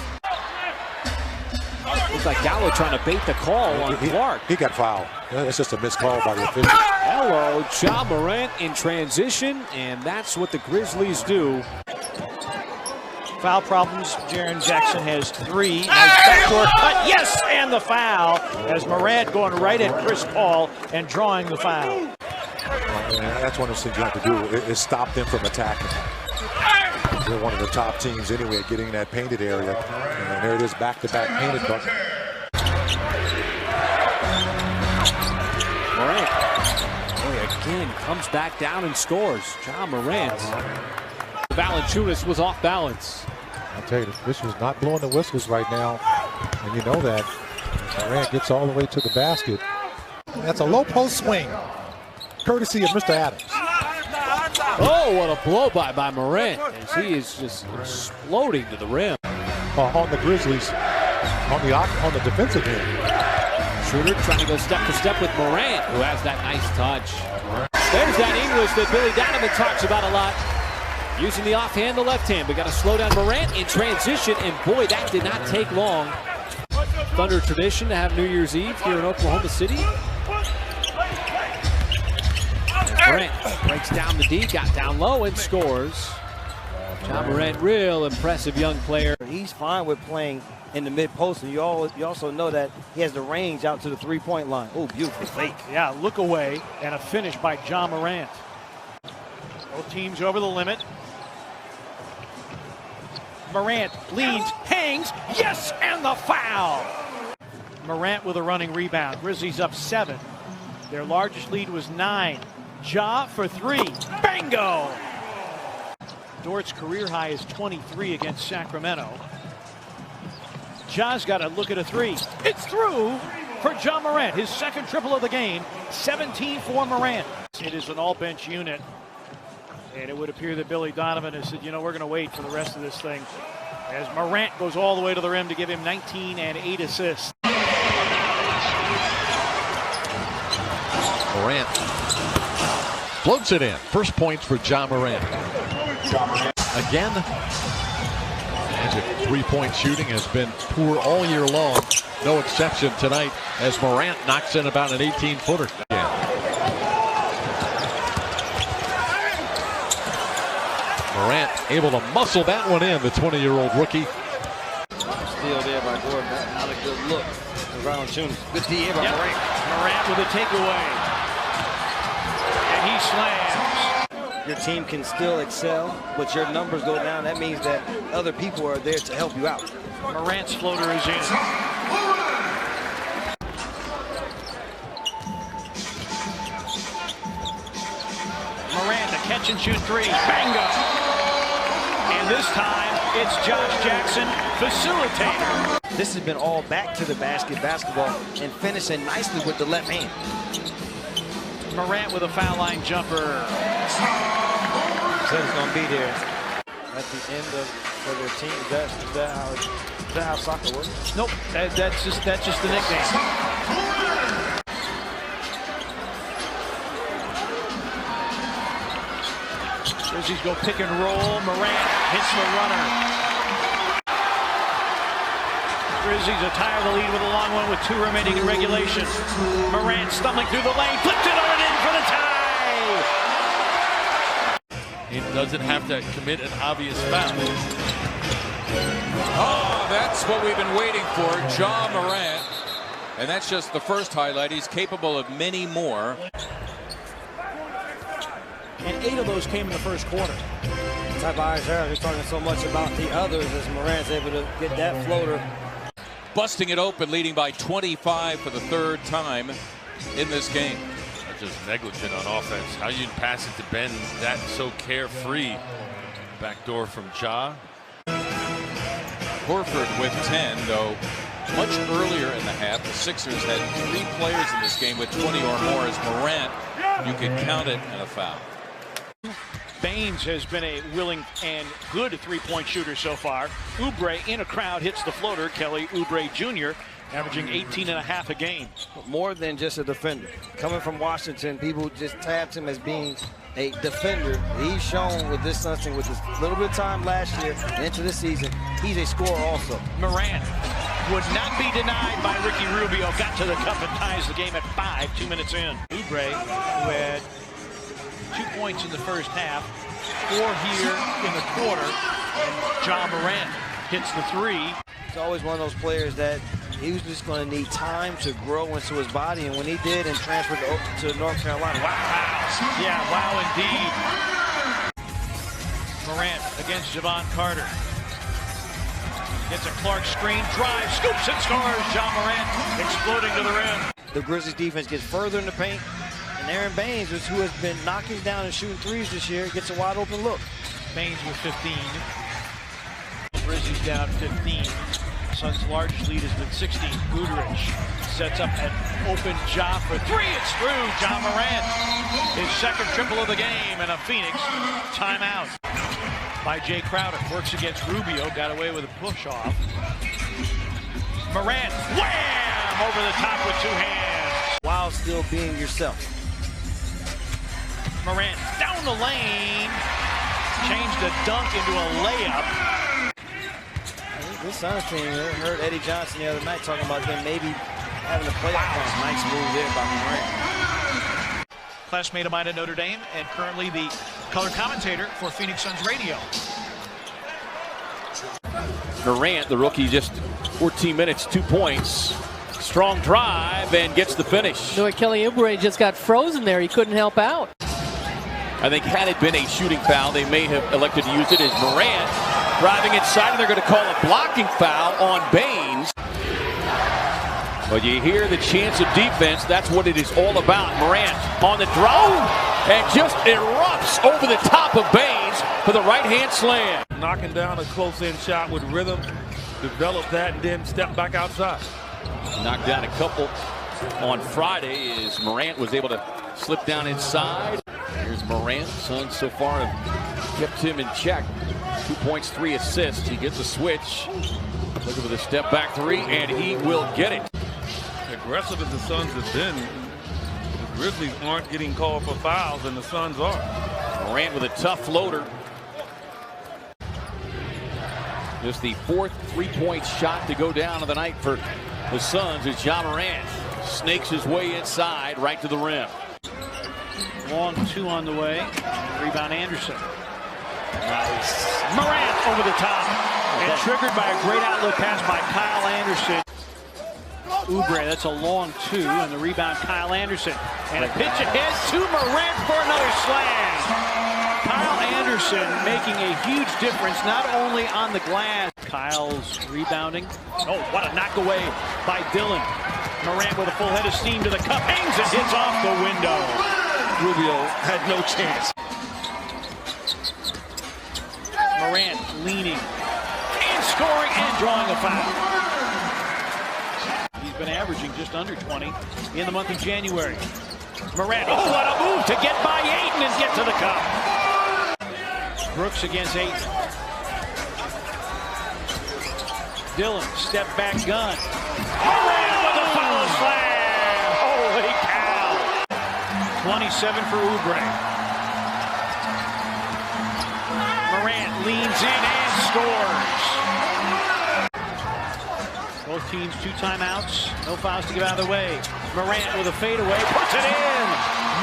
Looks like Gallo trying to bait the call on Clark. He got fouled. That's just a missed call by the official. Hello, Ja Morant in transition, and that's what the Grizzlies do. Foul problems. Jaren Jackson has 3. Nice backdoor cut. Yes, and the foul as Morant going right at Chris Paul and drawing the foul. That's one of those things you have to do is stop them from attacking. They're one of the top teams anyway, getting in that painted area. And there it is, back-to-back painted bucket. Morant, boy, again, comes back down and scores. Ja Morant. Valanciunas was off balance. I'll tell you, this was not blowing the whistles right now. And you know that. Morant gets all the way to the basket. That's a low post swing, courtesy of Mr. Adams. Oh, what a blow by Morant, as he is just exploding to the rim. On the Grizzlies, on the defensive end. Schroeder trying to go step to step with Morant, who has that nice touch. There's that English that Billy Donovan talks about a lot. Using the offhand, the left hand, but got to slow down Morant in transition, and boy, that did not take long. Thunder tradition to have New Year's Eve here in Oklahoma City. Morant breaks down the D, got down low and scores. Ja Morant, real impressive young player. He's fine with playing in the mid-post, and you also know that he has the range out to the three-point line. Oh, beautiful fake. Yeah, look away, and a finish by Ja Morant. Both teams over the limit. Morant leads, hangs, yes, and the foul! Morant with a running rebound. Grizzlies up 7. Their largest lead was 9. Ja for 3. Bingo! Dort's career high is 23 against Sacramento. Ja's got to look at a 3. It's through for Ja Morant. His second triple of the game. 17 for Morant. It is an all-bench unit. And it would appear that Billy Donovan has said, you know, we're going to wait for the rest of this thing. As Morant goes all the way to the rim to give him 19 and 8 assists. Morant floats it in. First points for Ja Morant. Again, Magic three-point shooting has been poor all year long. No exception tonight as Morant knocks in about an 18-footer. Morant able to muscle that one in, the 20-year-old rookie. Steal there by Gordon. Not a good look for Valanciunas. Good D by Morant. Morant with a takeaway. And he slams. Your team can still excel, but your numbers go down. That means that other people are there to help you out. Morant's floater is in. catch and shoot threes. Bingo! And this time, it's Josh Jackson, facilitator. This has been all back to the basket basketball and finishing nicely with the left hand. Morant with a foul line jumper. Said it's going to be there at the end for their team. Is that how soccer works? Nope, that's just the nickname. Grizzlies go pick and roll. Morant hits the runner. Grizzlies are tired of the lead with a long one with 2 remaining in regulation. Morant stumbling through the lane, flipped it on and in for the tie. He doesn't have to commit an obvious foul. Oh, that's what we've been waiting for, Ja Morant. And that's just the first highlight. He's capable of many more. And 8 of those came in the first quarter. Type of eyes there, they're talking so much about the others as Morant's able to get that floater. Busting it open, leading by 25 for the 3rd time in this game. They're just negligent on offense. How you pass it to Ben that so carefree. Backdoor from Ja. Horford with 10, though much earlier in the half. The Sixers had 3 players in this game with 20 or more. As Morant, you could count it in a foul. Baines has been a willing and good 3-point shooter so far. Oubre in a crowd hits the floater. Kelly Oubre Jr. averaging 18.5 a game. More than just a defender. Coming from Washington, people just tabbed him as being a defender. He's shown with this Suns with this little bit of time last year and into this season, he's a scorer also. Morant would not be denied by Ricky Rubio. Got to the cup and ties the game at 5, 2 minutes in. Oubre, who had 2 points in the first half, 4 here in the quarter. And Ja Morant hits the 3. He's always one of those players that he was just going to need time to grow into his body, and when he did and transferred to North Carolina, wow. Yeah, wow indeed. Morant against Javon Carter. Gets a Clark screen, drives, scoops and scores. Ja Morant exploding to the rim. The Grizzlies defense gets further in the paint, and Aaron Baines, who has been knocking down and shooting threes this year, gets a wide open look. Baines with 15. Grizzlies down 15. Suns' largest lead has been 16. Goodrich sets up an open Ja for 3. It's through. Ja Morant, his 2nd triple of the game, and a Phoenix timeout by Jay Crowder. Works against Rubio, got away with a push-off. Morant, wham! Over the top with 2 hands. While still being yourself. Morant down the lane. Changed a dunk into a layup. This Suns team, I heard Eddie Johnson the other night talking about them maybe having a playoff plan. Nice move there by Morant. Classmate of mine at Notre Dame and currently the color commentator for Phoenix Suns Radio. Morant, the rookie, just 14 minutes, 2 points. Strong drive and gets the finish. No, Kelly Oubre just got frozen there. He couldn't help out. I think had it been a shooting foul, they may have elected to use it as Morant driving inside, and they're going to call a blocking foul on Baines. But you hear the chance of defense. That's what it is all about. Morant on the drive and just erupts over the top of Baines for the right-hand slam. Knocking down a close-in shot with rhythm, develop that, and then step back outside. Knocked down a couple on Friday as Morant was able to slip down inside. Here's Morant. Suns so far have kept him in check. 2 points, 3 assists. He gets a switch. Looking for the step back 3, and he will get it. Aggressive as the Suns have been, the Grizzlies aren't getting called for fouls, and the Suns are. Morant with a tough floater. Just the 4th 3-point shot to go down of the night for the Suns as Ja Morant snakes his way inside right to the rim. Long 2 on the way. Rebound Anderson. Nice. Morant over the top. And triggered by a great outlet pass by Kyle Anderson. Oubre, that's a long 2, and the rebound Kyle Anderson. And a pitch ahead to Morant for another slam. Kyle Anderson making a huge difference, not only on the glass. Kyle's rebounding. Oh, what a knock away by Dillon. Morant with a full head of steam to the cup. Hangs it, hits off the window. Rubio had no chance. Morant leaning and scoring and drawing a foul. He's been averaging just under 20 in the month of January. Morant, oh, what a move to get by Ayton and get to the cup. Brooks against Ayton. Dillon, step back gun. Morant with a foul slam. Holy cow. 27 for Oubre. Morant leans in and scores. Both teams 2 timeouts. No fouls to give out of the way. Morant with a fadeaway. Puts it in.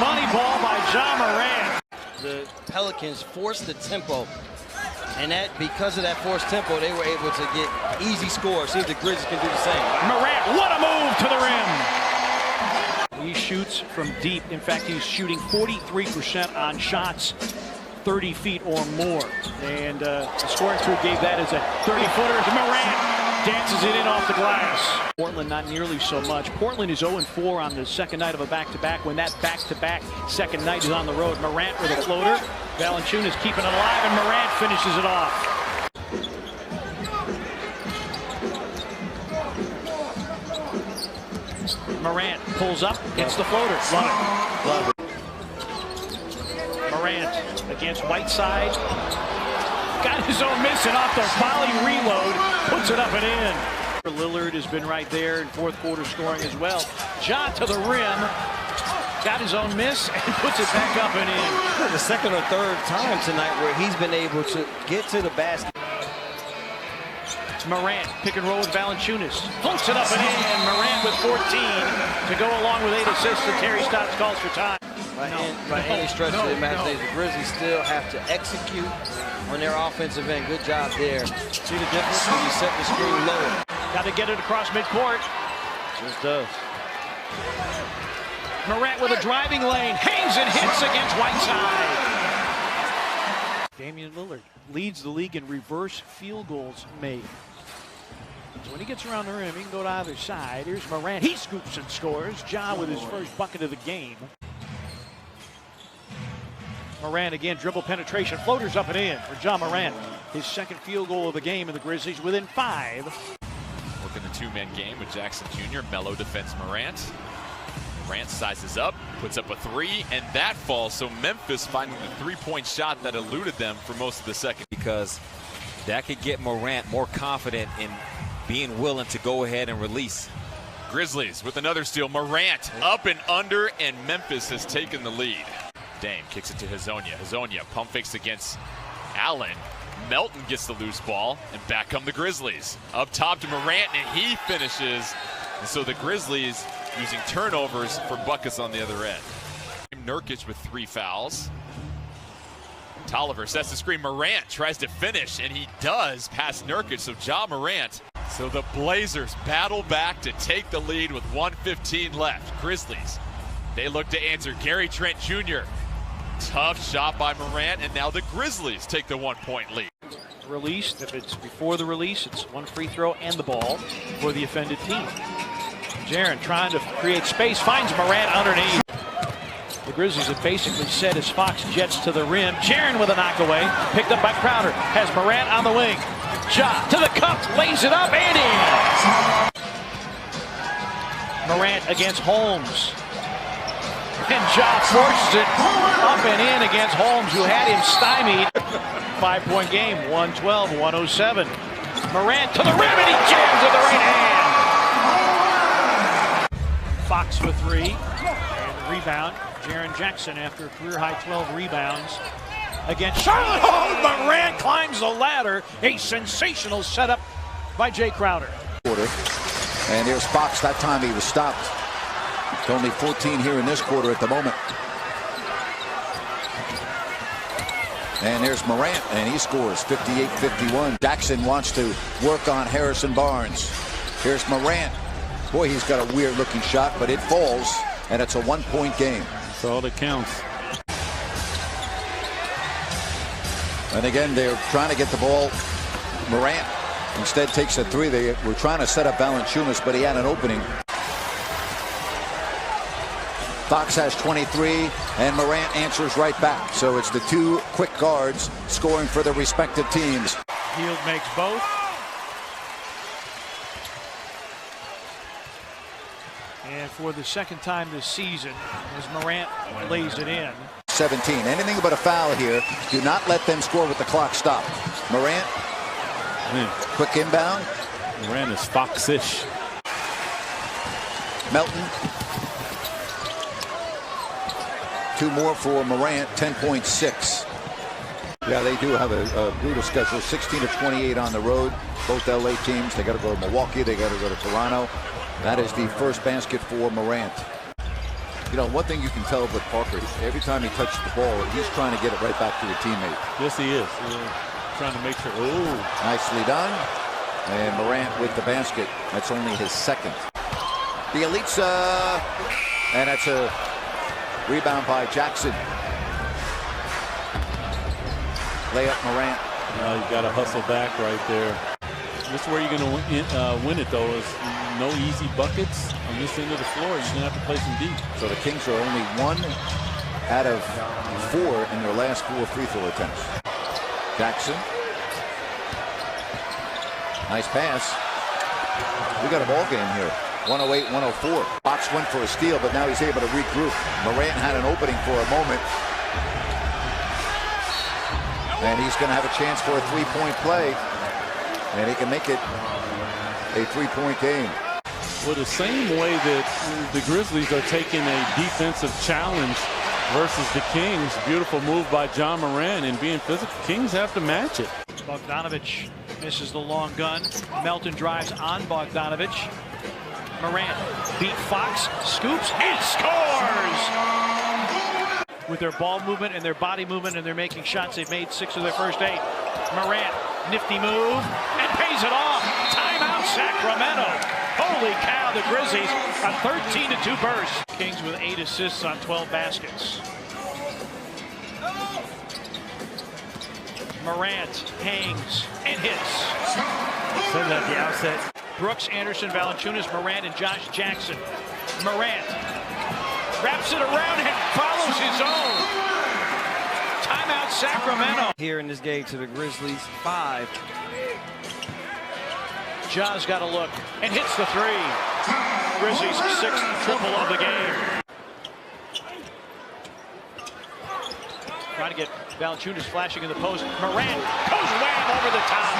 Money ball by Ja Morant. The Pelicans forced the tempo. And that, because of that forced tempo, they were able to get easy scores. See if the Grizzlies can do the same. Morant, what a move to the rim. He shoots from deep. In fact, he's shooting 43% on shots 30 feet or more. And the scoring crew gave that as a 30-footer. Morant dances it in off the glass. Portland not nearly so much. Portland is 0-4 on the second night of a back-to-back. When that back-to-back second night is on the road, Morant with a floater. Valanciunas keeping it alive, and Morant finishes it off. Morant pulls up, hits the floater. Love it. Morant against Whiteside. Got his own miss, and off the volley reload, puts it up and in. Lillard has been right there in fourth quarter scoring as well. Ja to the rim. Got his own miss and puts it back up and in. The second or third time tonight where he's been able to get to the basket. Morant, pick and roll with Valanciunas. Floats it up and in. Morant with 14 to go along with 8 assists. And Terry Stotts calls for time. By any stretch of the imagination, the Grizzlies still have to execute on their offensive end. Good job there. See the difference when you set the screen lower. Got to get it across midcourt. Just does. Morant with a driving lane, hangs and hits against Whiteside. Damian Lillard leads the league in reverse field goals made. So when he gets around the rim, he can go to either side. Here's Morant. He scoops and scores. Ja with his first bucket of the game. Morant again, dribble penetration, floaters up and in for Ja Morant. His second field goal of the game, and the Grizzlies within 5. Working the 2-man game with Jackson Jr. Mello defends Morant. Morant sizes up, puts up a 3, and that falls. So Memphis finding the 3-point shot that eluded them for most of the second. Because that could get Morant more confident in being willing to go ahead and release. Grizzlies with another steal. Morant up and under, and Memphis has taken the lead. Dame kicks it to Hazonia. Hazonia pump fakes against Allen. Melton gets the loose ball, and back come the Grizzlies. Up top to Morant, and he finishes. And so the Grizzlies using turnovers for buckets on the other end. Nurkic with 3 fouls. Tolliver sets the screen. Morant tries to finish, and he does past Nurkic. So Ja Morant. So the Blazers battle back to take the lead with 1:15 left. Grizzlies, they look to answer. Gary Trent Jr. Tough shot by Morant, and now the Grizzlies take the 1-point lead. Released, if it's before the release, it's 1 free throw and the ball for the offended team. Jaren trying to create space, finds Morant underneath. The Grizzlies have basically set as Fox jets to the rim. Jaren with a knockaway, picked up by Crowder, has Morant on the wing. Ja to the cup, lays it up and in. Morant against Holmes. And Ja forces it up and in against Holmes, who had him stymied. 5-point game, 112-107. Morant to the rim, and he jams with the right hand. Fox for 3, and the rebound. Jaren Jackson after a career-high 12 rebounds against Charlotte. Oh, Morant climbs the ladder. A sensational setup by Jay Crowder. And here's Fox. That time he was stopped. It's only 14 here in this quarter at the moment. And there's Morant, and he scores 58-51. Jackson wants to work on Harrison Barnes. Here's Morant. Boy, he's got a weird-looking shot, but it falls, and it's a 1-point game. That's all that counts. And again, they're trying to get the ball. Morant instead takes a 3. They were trying to set up Valanciunas, but he had an opening. Fox has 23, and Morant answers right back. So it's the two quick guards scoring for their respective teams. Hield makes both. And for the second time this season, as Morant lays it in. 17. Anything but a foul here. Do not let them score with the clock stopped. Morant. Quick inbound. Morant is Fox-ish. Melton. 2 more for Morant. 10.6. Yeah, they do have a brutal schedule. 16 to 28 on the road. Both LA teams. They got to go to Milwaukee. They got to go to Toronto. That is the first basket for Morant. You know, one thing you can tell with Parker, every time he touches the ball, he's trying to get it right back to a teammate. Yes, he is. Trying to make sure. Ooh. Nicely done. And Morant with the basket. That's only his second. Bielitsa. And that's a rebound by Jackson. Layup Morant. You got to hustle back right there. This is where you're going to win it, though, is no easy buckets on this end of the floor. You're going to have to play some deep. So the Kings are only 1 out of 4 in their last 4 free throw attempts. Jackson. Nice pass. We got a ball game here. 108-104. Fox went for a steal, but now he's able to regroup. Morant had an opening for a moment. And he's going to have a chance for a 3-point play. And he can make it a 3-point game. Well, the same way that the Grizzlies are taking a defensive challenge versus the Kings. Beautiful move by John Morant and being physical. Kings have to match it. Bogdanovich misses the long gun. Melton drives on Bogdanovich. Morant beat Fox, scoops and scores! With their ball movement and their body movement, and they're making shots. They've made 6 of their first 8. Morant, nifty move, and pays it off. Timeout, Sacramento. Holy cow, the Grizzlies, a 13-2 burst. Kings with 8 assists on 12 baskets. Morant hangs and hits. Said that at the outset. Brooks, Anderson, Valanciunas, Morant, and Josh Jackson. Morant wraps it around and follows his own. Timeout, Sacramento. Here in this game to the Grizzlies, 5. Ja's got a look and hits the 3. Grizzlies' 6th triple of the game. Trying to get Valanciunas flashing in the post. Morant goes wham over the top.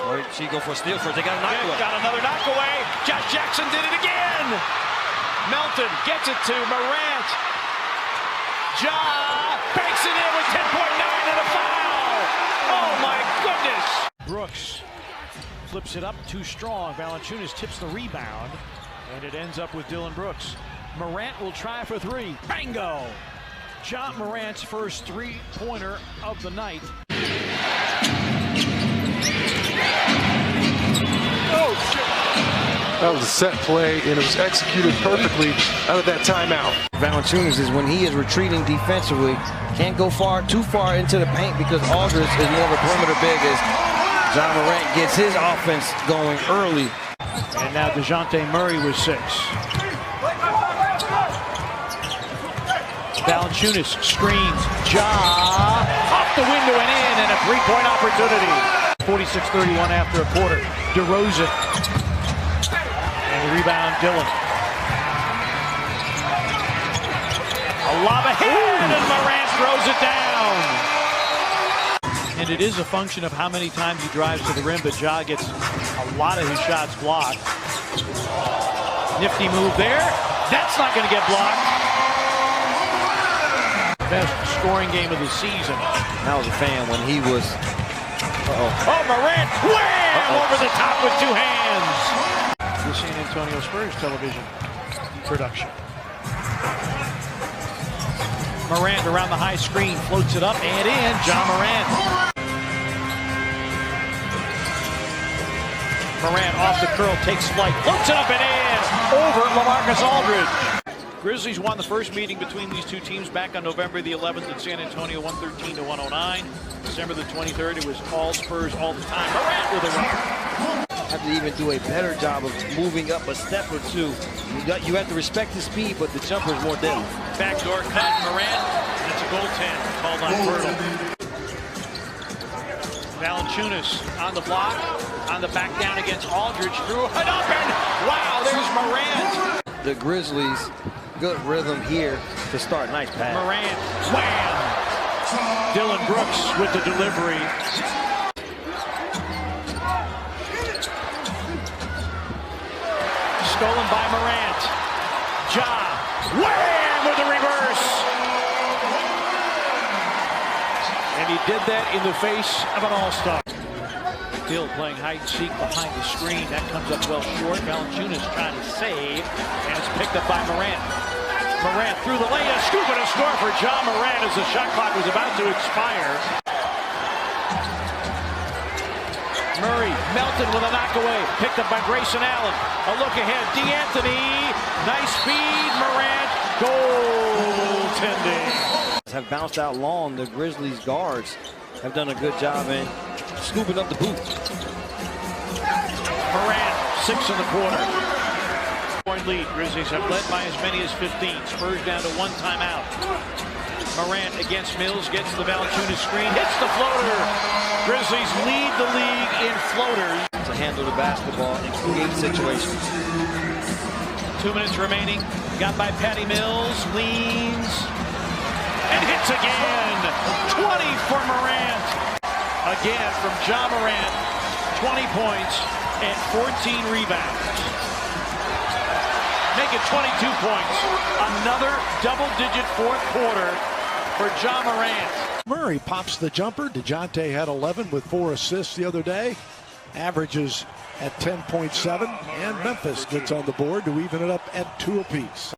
Or she go for a steal first. They got a knockaway. Got another knockaway. Josh Jackson did it again. Melton gets it to Morant. Ja banks it in with 10.9 and a foul. Oh my goodness. Brooks flips it up too strong. Valanciunas tips the rebound, and it ends up with Dylan Brooks. Morant will try for 3. Bango! Ja Morant's first 3-pointer of the night. Oh, shit. That was a set play, and it was executed perfectly out of that timeout. Valanciunas is when he is retreating defensively, can't go too far into the paint because Aldridge is more of a perimeter big as Ja Morant gets his offense going early. And now DeJounte Murray with 6. Valanciunas screens. Ja off the window and in, and a 3-point opportunity. 46-31 after a quarter. DeRozan. And the rebound, Dylan. A lob ahead, and Morant throws it down. And it is a function of how many times he drives to the rim, but Ja gets a lot of his shots blocked. Nifty move there. That's not going to get blocked. Best scoring game of the season. I was a fan when he was... Oh, Morant! Wham! Over the top with 2 hands. The San Antonio Spurs television production. Morant around the high screen, floats it up and in. Ja Morant. Morant off the curl, takes flight, floats it up and in. Over LaMarcus Aldridge. Grizzlies won the first meeting between these two teams back on November the 11th in San Antonio, 113-109. December the 23rd, it was all Spurs all the time. Morant with a run. have to even do a better job of moving up a step or two. You have to respect the speed, but the jumper is more deadly. Backdoor cut, Morant. That's a goaltend called on Fertile. Valanciunas on the block, on the back down against Aldridge, threw it up, and wow, there's Morant. The Grizzlies, good rhythm here to start. Nice pass. Morant, wham! Dylan Brooks with the delivery. Stolen by Morant. Ja, wham with the reverse. And he did that in the face of an all-star. Still playing hide-and-seek behind the screen. That comes up well short. Valanciunas trying to save, and it's picked up by Morant. Morant through the lane, a scoop and a score for Ja Morant as the shot clock was about to expire. Murray, Melton with a knockaway, picked up by Grayson Allen. A look ahead, D'Anthony, nice feed, Morant, goaltending. Have bounced out long. The Grizzlies guards have done a good job in scooping up the boot. Morant, 6 in the quarter. Point lead. Grizzlies have led by as many as 15. Spurs down to 1 timeout. Morant against Mills, gets the Valanciunas screen, hits the floater. Grizzlies lead the league in floaters. To handle the basketball and create situations. 2 minutes remaining. Got by Patty Mills, leans, and hits again. 20 for Morant. Again from Ja Morant. 20 points and 14 rebounds. Make it 22 points. Another double-digit fourth quarter for Ja Morant. Murray pops the jumper. DeJounte had 11 with 4 assists the other day. Averages at 10.7. And Memphis gets on the board to even it up at 2 apiece.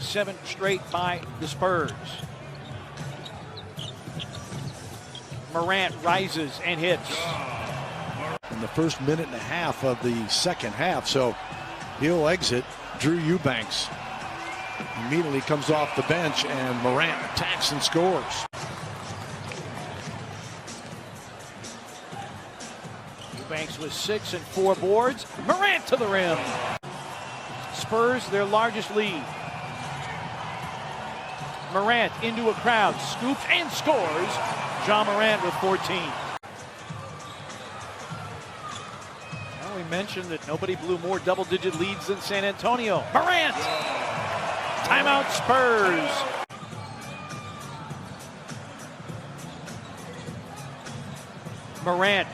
7 straight by the Spurs. Morant rises and hits. In the first minute and a half of the second half, so he'll exit. Drew Eubanks immediately comes off the bench, and Morant attacks and scores. Eubanks with 6 and 4 boards. Morant to the rim. Spurs their largest lead. Morant into a crowd, scoops and scores. Ja Morant with 14. Well, we mentioned that nobody blew more double-digit leads than San Antonio. Morant! Timeout Spurs. Morant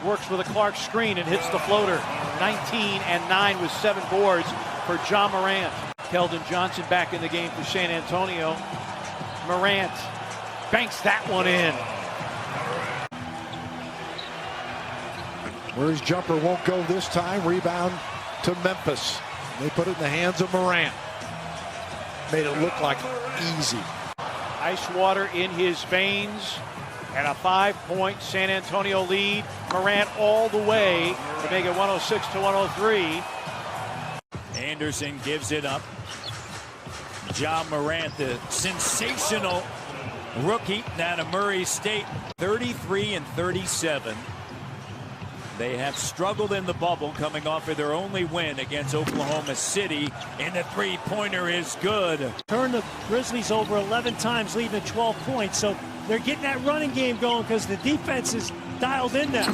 works with a Clark screen and hits the floater. 19 and 9 with 7 boards for Ja Morant. Keldon Johnson back in the game for San Antonio. Morant banks that one in. Murray's jumper won't go this time. Rebound to Memphis. They put it in the hands of Morant. Made it look like easy. Ice water in his veins. And a 5-point San Antonio lead. Morant all the way to make it 106 to 103. Anderson gives it up. Ja Morant, the sensational rookie down at Murray State, 33 and 37. They have struggled in the bubble, coming off of their only win against Oklahoma City, and the three-pointer is good. Turned the Grizzlies over 11 times, leading to 12 points, so they're getting that running game going because the defense is dialed in now.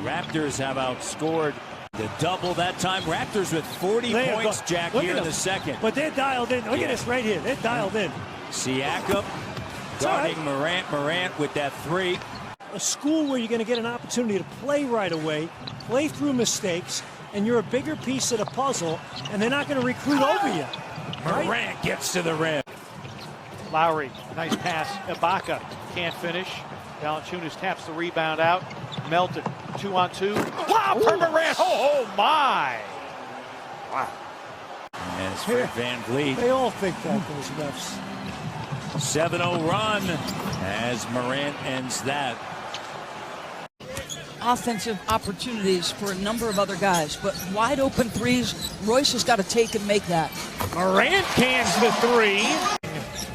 Raptors have outscored the double that time. Raptors with 40 points, Jack, here in the second. But they're dialed in. Look at this right here. They're dialed in. Siakam guarding Morant. Morant with that 3. A school where you're going to get an opportunity to play right away, play through mistakes, and you're a bigger piece of the puzzle, and they're not going to recruit over you. Morant right? Gets to the rim. Lowry, nice pass. Ibaka can't finish. Valanciunas taps the rebound out. Melton, 2-on-2. Wow, for Morant. Oh my! Wow. And it's Fred Van Vliet. They all think that, those refs. 7-0 run as Morant ends that. Offensive opportunities for a number of other guys, but wide open threes, Royce has got to take and make that. Morant cans the 3.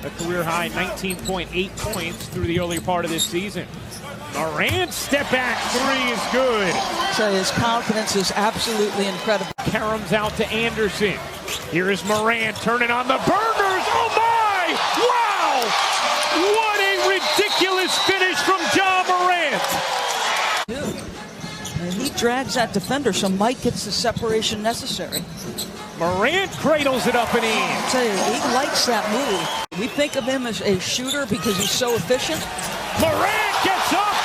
A career high 19.8 points through the early part of this season. Morant step back three is good. So his confidence is absolutely incredible. Karam's out to Anderson. Here is Morant turning on the burners. Oh my! Wow! What a ridiculous finish from Ja Morant. And he drags that defender, so Mike gets the separation necessary. Morant cradles it up and in. I tell you, he likes that move. We think of him as a shooter because he's so efficient. Morant gets up.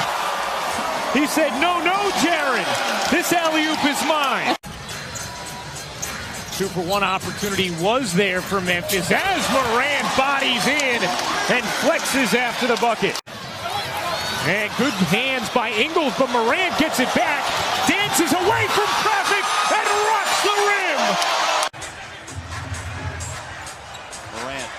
He said, no, Jaren. This alley-oop is mine. 2-for-1 opportunity was there for Memphis as Morant bodies in and flexes after the bucket. And good hands by Ingles, but Morant gets it back, dances away from traffic, and rocks the rim. Morant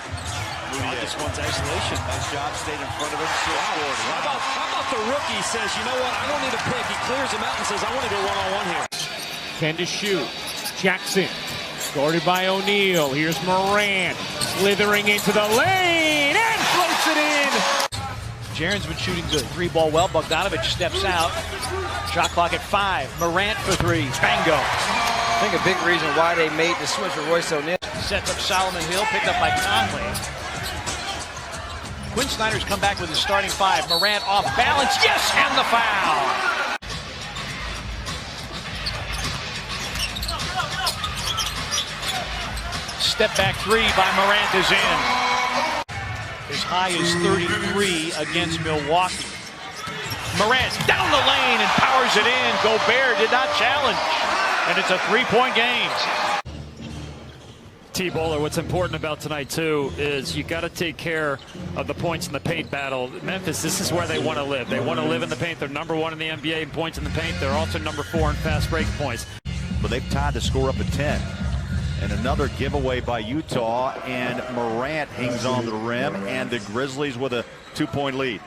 moving this one's isolation. Nice job, stayed in front of him, still scored. How about the rookie says, you know what, I don't need a pick. He clears him out and says, I want to go one-on-one here. 10 to shoot. Jackson, guarded by O'Neal. Here's Morant, slithering into the lane, and floats it in. Jaren's been shooting the three ball well. Bogdanovich steps out. Shot clock at 5. Morant for 3. Bango. I think a big reason why they made the switch with Royce O'Neal. Sets up Solomon Hill, picked up by Conley. Quinn Snyder's come back with his starting 5. Morant off balance. Yes, and the foul. Step back 3 by Morant is in. As high as 33 against Milwaukee. Morant down the lane and powers it in. Gobert did not challenge. And it's a 3-point game. T-Bowler, what's important about tonight, too, is you got to take care of the points in the paint battle. Memphis, this is where they want to live. They want to live in the paint. They're number 1 in the NBA in points in the paint. They're also number 4 in fast break points. But they've tied the score up at 10. And another giveaway by Utah, and Morant hangs on the rim, and the Grizzlies with a 2-point lead.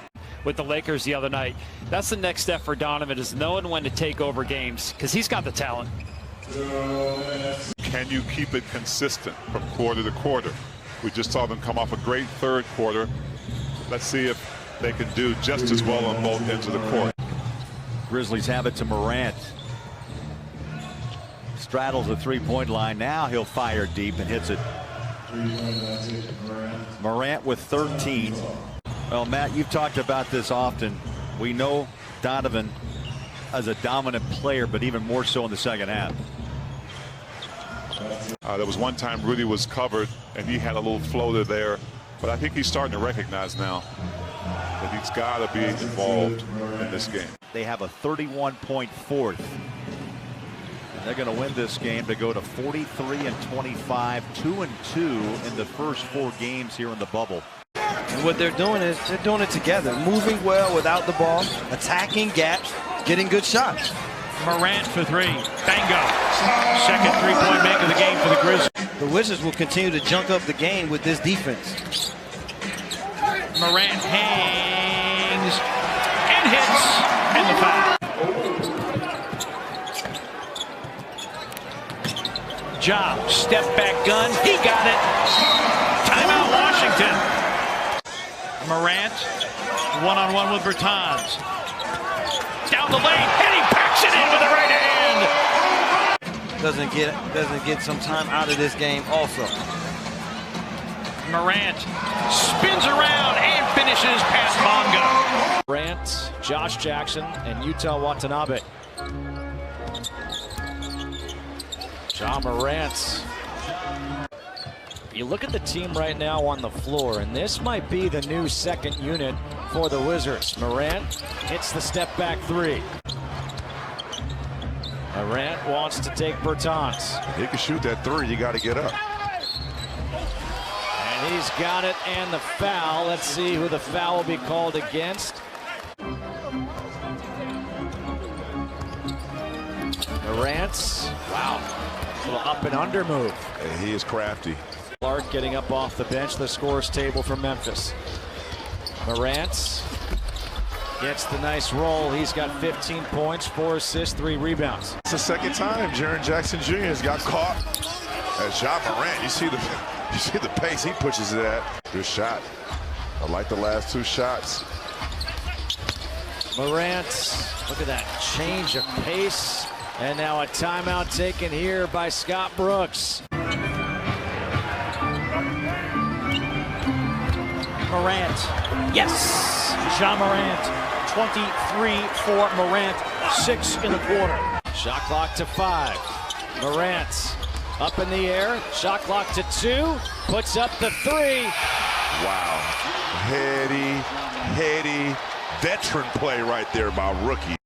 With the Lakers the other night, that's the next step for Donovan, is knowing when to take over games, because he's got the talent. Can you keep it consistent from quarter to quarter? We just saw them come off a great third quarter. Let's see if they can do just as well on both ends of the court. Grizzlies have it to Morant. Straddles the 3-point line. Now he'll fire deep and hits it. Morant with 13. Well, Matt, you've talked about this often. We know Donovan as a dominant player, but even more so in the second half. There was one time Rudy was covered and he had a little floater there, but I think he's starting to recognize now that he's got to be involved in this game. They have a 31-point fourth. They're going to win this game to go to 43-25, 2-2 in the first 4 games here in the bubble. And what they're doing is they're doing it together, moving well without the ball, attacking gaps, getting good shots. Morant for 3. Bango. Second 3-point make of the game for the Grizzlies. The Wizards will continue to junk up the game with this defense. Morant hangs and hits, and the foul. Ja, step back gun, he got it. Timeout Washington. Morant, one-on-one with Bertans. Down the lane, and he packs it in with the right hand. Doesn't get some time out of this game also. Morant spins around and finishes past Bonga. Morant, Josh Jackson, and Yuta Watanabe. Ja Morant. You look at the team right now on the floor, and this might be the new second unit for the Wizards. Morant hits the step back 3. Morant wants to take Bertans. If he can shoot that 3, you got to get up. And he's got it, and the foul. Let's see who the foul will be called against. Morant. Wow. A little up and under move. He is crafty. Clark getting up off the bench, the scores table for Memphis. Morant gets the nice roll. He's got 15 points, 4 assists, 3 rebounds. It's the second time Jaren Jackson Jr. has got caught. As Ja Morant, you see the pace he pushes it at. Good shot. I like the last 2 shots. Morant, look at that change of pace. And now a timeout taken here by Scott Brooks. Morant. Yes! Ja Morant. 23 for Morant. 6 in the quarter. Shot clock to 5. Morant up in the air. Shot clock to 2. Puts up the 3. Wow. Heady veteran play right there by rookie.